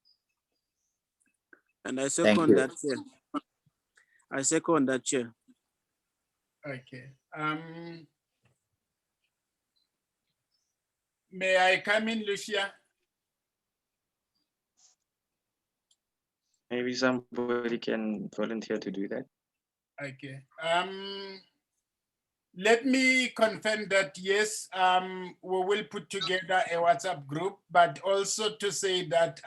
Speaker 8: And I second that, Chair. I second that, Chair.
Speaker 3: Okay. May I come in, Lucia?
Speaker 9: Maybe somebody can volunteer to do that.
Speaker 3: Okay. Let me confirm that, yes, we will put together a WhatsApp group, but also to say that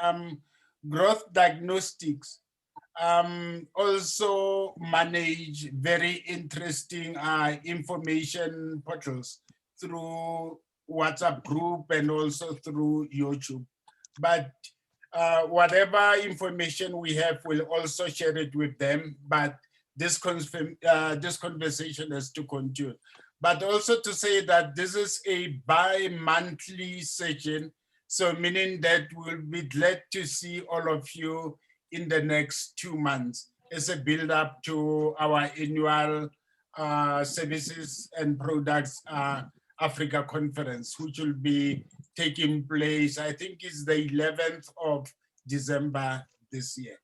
Speaker 3: Growth Diagnostics also manage very interesting information portals through WhatsApp group and also through YouTube. But whatever information we have, we'll also share it with them. But this conversation has to continue. But also to say that this is a bi-monthly session, so meaning that we'll be glad to see all of you in the next 2 months as a build-up to our annual services and products Africa conference, which will be taking place, I think it's the 11th of December this year.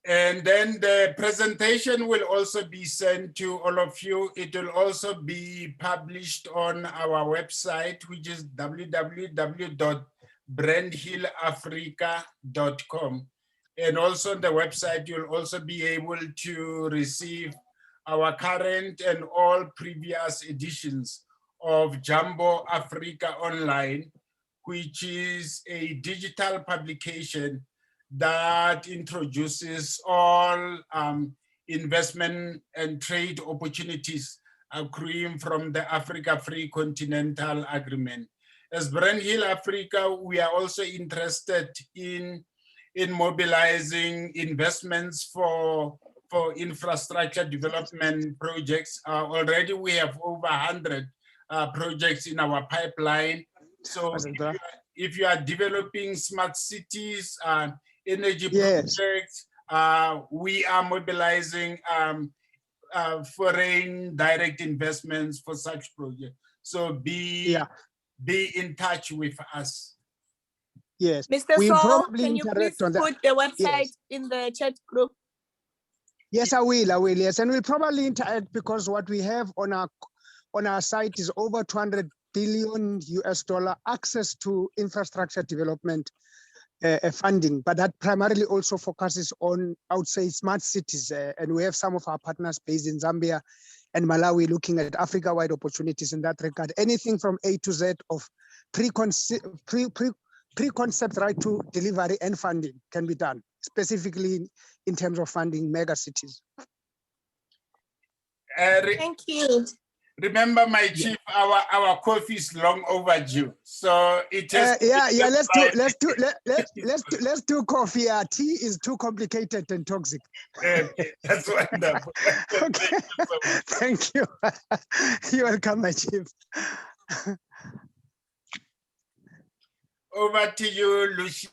Speaker 3: And then the presentation will also be sent to all of you. It will also be published on our website, which is www.brandhillafrica.com. And also on the website, you'll also be able to receive our current and all previous editions of Jumbo Africa Online, which is a digital publication that introduces all investment and trade opportunities accruing from the Africa Free Continental Agreement. As Brand Hill Africa, we are also interested in mobilizing investments for infrastructure development projects. Already we have over 100 projects in our pipeline. So if you are developing smart cities, energy projects, we are mobilizing foreign direct investments for such projects. So be in touch with us.
Speaker 6: Yes.
Speaker 1: Mr. Saul, can you please put the website in the chat group?
Speaker 6: Yes, I will, yes. And we'll probably interact because what we have on our site is over 200 billion US dollar access to infrastructure development funding, but that primarily also focuses on, I would say, smart cities. And we have some of our partners based in Zambia and Malawi looking at Africa-wide opportunities in that regard. Anything from A to Z of pre-concept right to delivery and funding can be done, specifically in terms of funding mega cities.
Speaker 1: Thank you.
Speaker 3: Remember, my chief, our coffee is long overdue. So it is.
Speaker 6: Let's do coffee. Tea is too complicated and toxic.
Speaker 3: That's wonderful.
Speaker 6: Okay. Thank you. You're welcome, my chief.
Speaker 3: Over to you, Lucia.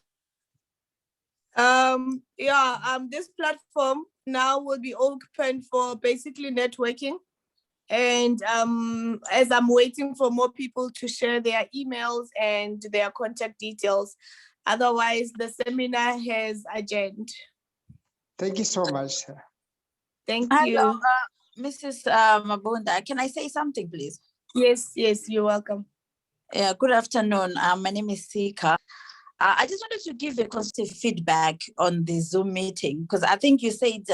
Speaker 1: This platform now will be open for basically networking. And as I'm waiting for more people to share their emails and their contact details, otherwise the seminar has adjourned.
Speaker 6: Thank you so much.
Speaker 1: Thank
Speaker 10: Hello,
Speaker 1: you.
Speaker 10: Mrs. Mabunda. Can I say something, please?
Speaker 1: Yes, you're welcome.
Speaker 10: Yeah, good afternoon. My name is Sika. I just wanted to give a constructive feedback on the Zoom meeting, because I think you said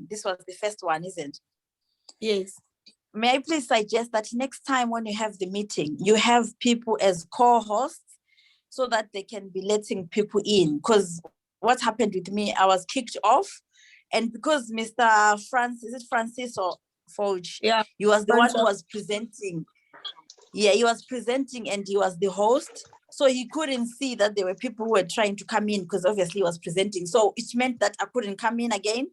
Speaker 10: this was the first one, isn't it?
Speaker 1: Yes.
Speaker 10: May I please suggest that next time when you have the meeting, you have people as co-hosts so that they can be letting people in? Because what happened with me, I was kicked off. And because Mr. Francis, is it Francis or Forge?
Speaker 1: Yeah.
Speaker 10: He was the one who was presenting. Yeah, he was presenting and he was the host. So he couldn't see that there were people who were trying to come in because obviously he was presenting. So it meant that I couldn't come in again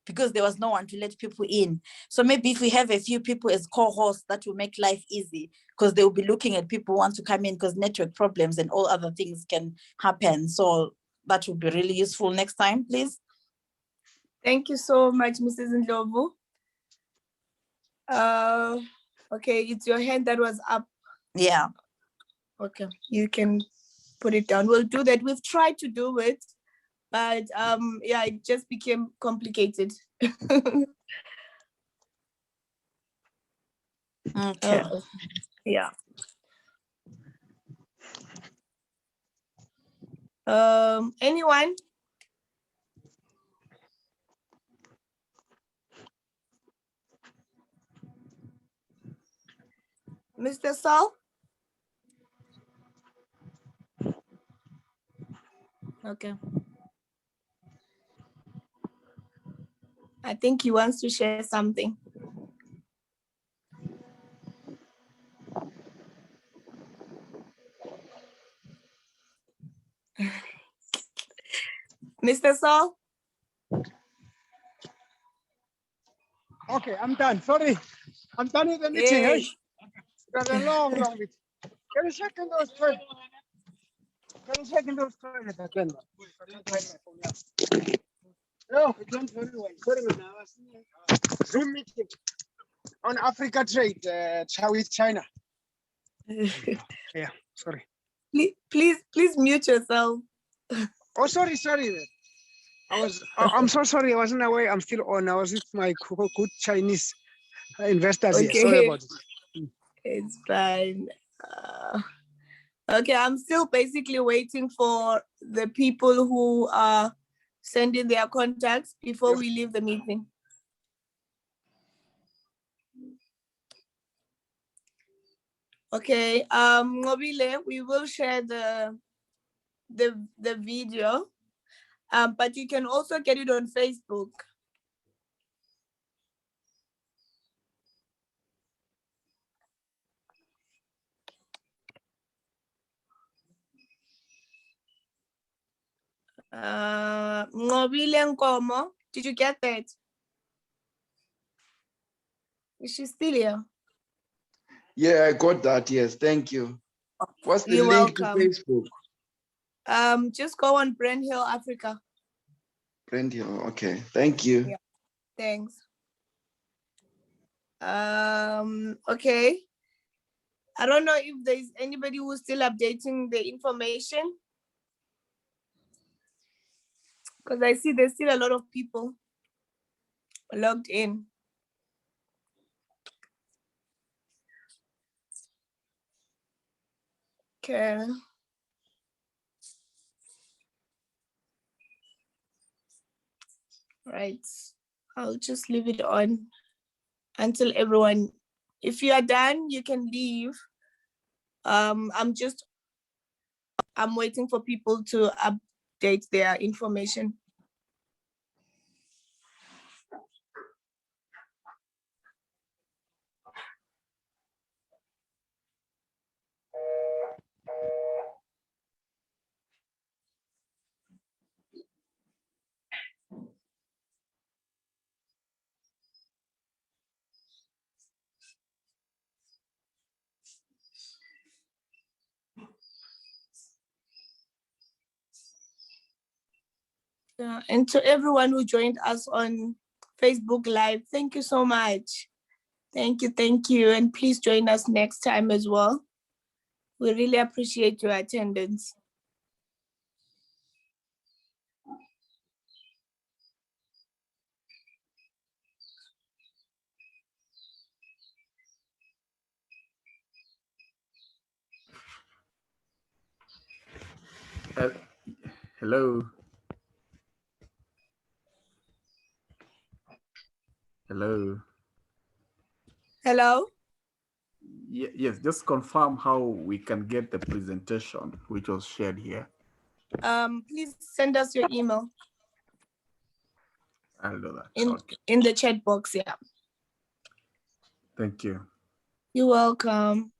Speaker 10: because there was no one to let people in. So maybe if we have a few people as co-hosts, that will make life easy, because they will be looking at people who want to come in, because network problems and all other things can happen. So that would be really useful next time, please.
Speaker 1: Thank you so much, Mrs. Ndlovu. Okay, it's your hand that was up.
Speaker 10: Yeah.
Speaker 1: Okay, you can put it down. We'll do that. We've tried to do it, but it just became complicated.
Speaker 10: Okay.
Speaker 1: Yeah. Anyone? Mr. Saul? Okay. I think he wants to share something. Mr. Saul?
Speaker 6: Okay, I'm done. Sorry, I'm done with the meeting.
Speaker 1: Yes.
Speaker 6: Hey, it was a long meeting. Can you check in those toilets? Can you check in those toilets again? No, it went very well. Sorry, man, I was in a Zoom meeting on Africa trade with China. Yeah, sorry.
Speaker 1: Please mute yourself.
Speaker 6: Oh, sorry. I'm so sorry. I wasn't aware. I'm still on. I was with my good Chinese investors here. Sorry about it.
Speaker 1: It's fine. Okay, I'm still basically waiting for the people who are sending their contacts before we leave the meeting. Okay, Ngobile, we will share the video, but you can also get it on Facebook. Ngobile Nkomo, did you get that? Is she still here?
Speaker 11: Yeah, I got that. Yes, thank you. What's the
Speaker 1: You're
Speaker 11: link
Speaker 1: welcome.
Speaker 11: to Facebook?
Speaker 1: Just go on Brand Hill Africa.
Speaker 11: Brand Hill. Okay, thank you.
Speaker 1: Yeah, thanks. Okay. I don't know if there's anybody who's still updating the information, because I see there's still a lot of people logged in. Okay. Right. I'll just leave it on until everyone, if you are done, you can leave. I'm waiting for people to update their information. And to everyone who joined us on Facebook Live, thank you so much. Thank you, thank you. And please join us next time as well. We really appreciate your attendance.
Speaker 12: Hello. Hello.
Speaker 1: Hello.
Speaker 12: Yes, just confirm how we can get the presentation which was shared here.
Speaker 1: Please send us your email.
Speaker 12: I'll do that.
Speaker 1: In the chat box, yeah.
Speaker 12: Thank you.
Speaker 1: You're welcome.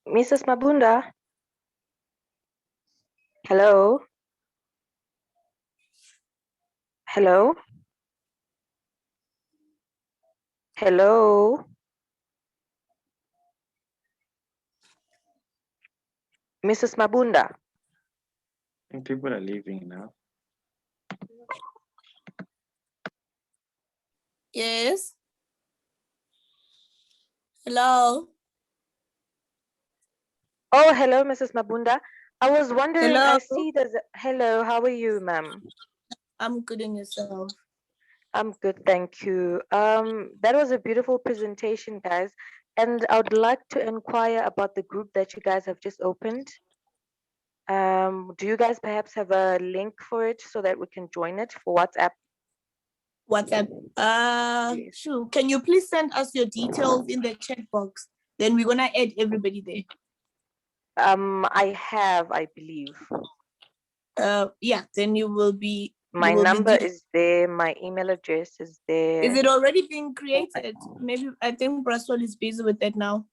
Speaker 13: Mrs. Mabunda. Hello. Hello. Hello. Mrs. Mabunda.
Speaker 9: I think people are leaving now.
Speaker 1: Yes. Hello.
Speaker 13: Oh, hello, Mrs. Mabunda. I was wondering,
Speaker 1: Hello.
Speaker 13: I see there's hello, how are you, ma'am?
Speaker 1: I'm good, in yourself.
Speaker 13: I'm good, thank you. That was a beautiful presentation, guys. And I would like to inquire about the group that you guys have just opened. Do you guys perhaps have a link for it so that we can join it for WhatsApp?
Speaker 1: WhatsApp. Sure. Can you please send us your details in the chat box? Then we're gonna add everybody there.
Speaker 13: I have, I believe.
Speaker 1: Yeah, then you will be.
Speaker 13: My number is there. My email address is there.
Speaker 1: Is it already being created? Maybe I think Braswell is busy with that now.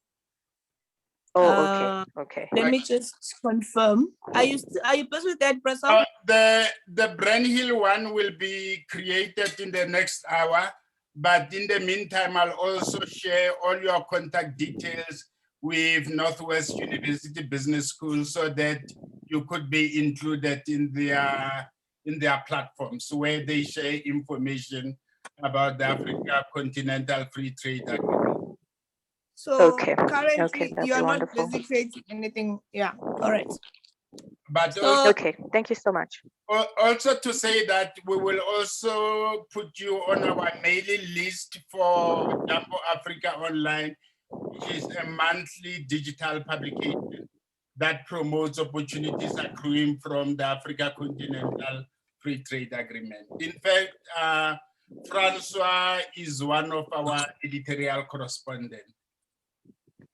Speaker 13: Oh, okay, okay.
Speaker 1: Let me just confirm. Are you busy with that, Braswell?
Speaker 3: The Brand Hill one will be created in the next hour, but in the meantime, I'll also share all your contact details with Northwest University Business School so that you could be included in their platforms where they share information about the Africa Continental Free Trade Agreement.
Speaker 1: So
Speaker 13: okay.
Speaker 1: currently you are not
Speaker 13: wonderful.
Speaker 1: busy creating anything. Yeah, all right.
Speaker 3: But
Speaker 13: okay, thank you so much.
Speaker 3: Also to say that we will also put you on our mailing list for Jumbo Africa Online, which is a monthly digital publication that promotes opportunities accruing from the Africa Continental Free Trade Agreement. In fact, Francois is one of our editorial correspondents.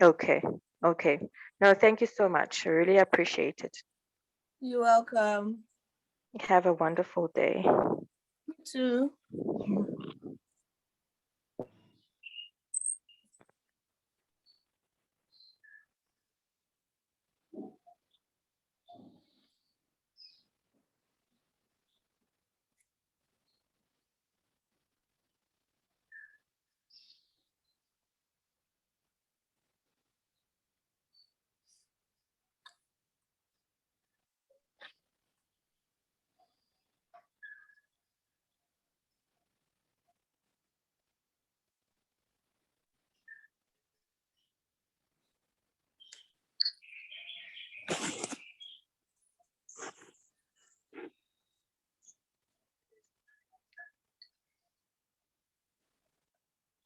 Speaker 13: Okay, okay. No, thank you so much. I really appreciate it.
Speaker 1: You're welcome.
Speaker 13: Have a wonderful day.
Speaker 1: You too.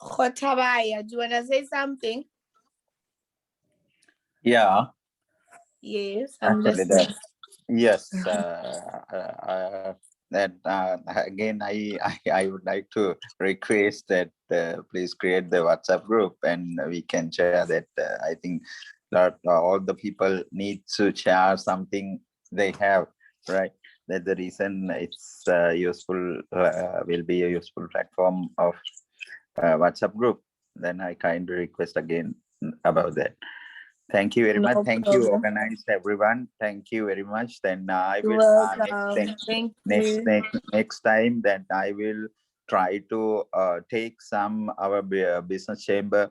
Speaker 1: Khotabaya, do you want to say something?
Speaker 7: Yeah.
Speaker 1: Yes, I'm
Speaker 7: Actually,
Speaker 1: listening.
Speaker 7: that yes. That again, I would like to request that please create the WhatsApp group and we can share that. I think that all the people need to share something they have, right? That's the reason it's useful. Will be a useful platform of WhatsApp group. Then I kindly request again about that. Thank you very much.
Speaker 1: No
Speaker 7: Thank you,
Speaker 1: problem.
Speaker 7: organized everyone. Thank you very much. Then I
Speaker 1: You're
Speaker 7: will
Speaker 1: welcome. Thank you.
Speaker 7: next time that I will try to take some our business chamber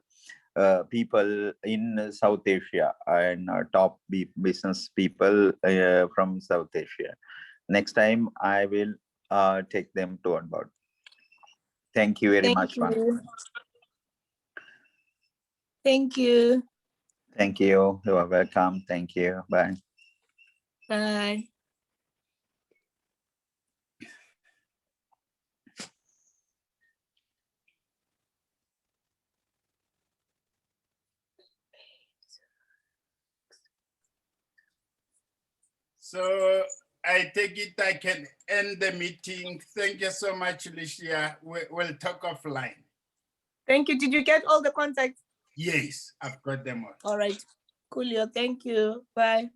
Speaker 7: people in South Asia and top business people from South Asia. Next time I will take them to on board. Thank you very much.
Speaker 1: Thank you. Thank you.
Speaker 7: Thank you. You are welcome. Thank you. Bye.
Speaker 1: Bye.
Speaker 3: So I take it I can end the meeting. Thank you so much, Lucia. We'll talk offline.
Speaker 1: Thank you. Did you get all the contacts?
Speaker 3: Yes, I've got them all.
Speaker 1: All right. Coolio. Thank you. Bye.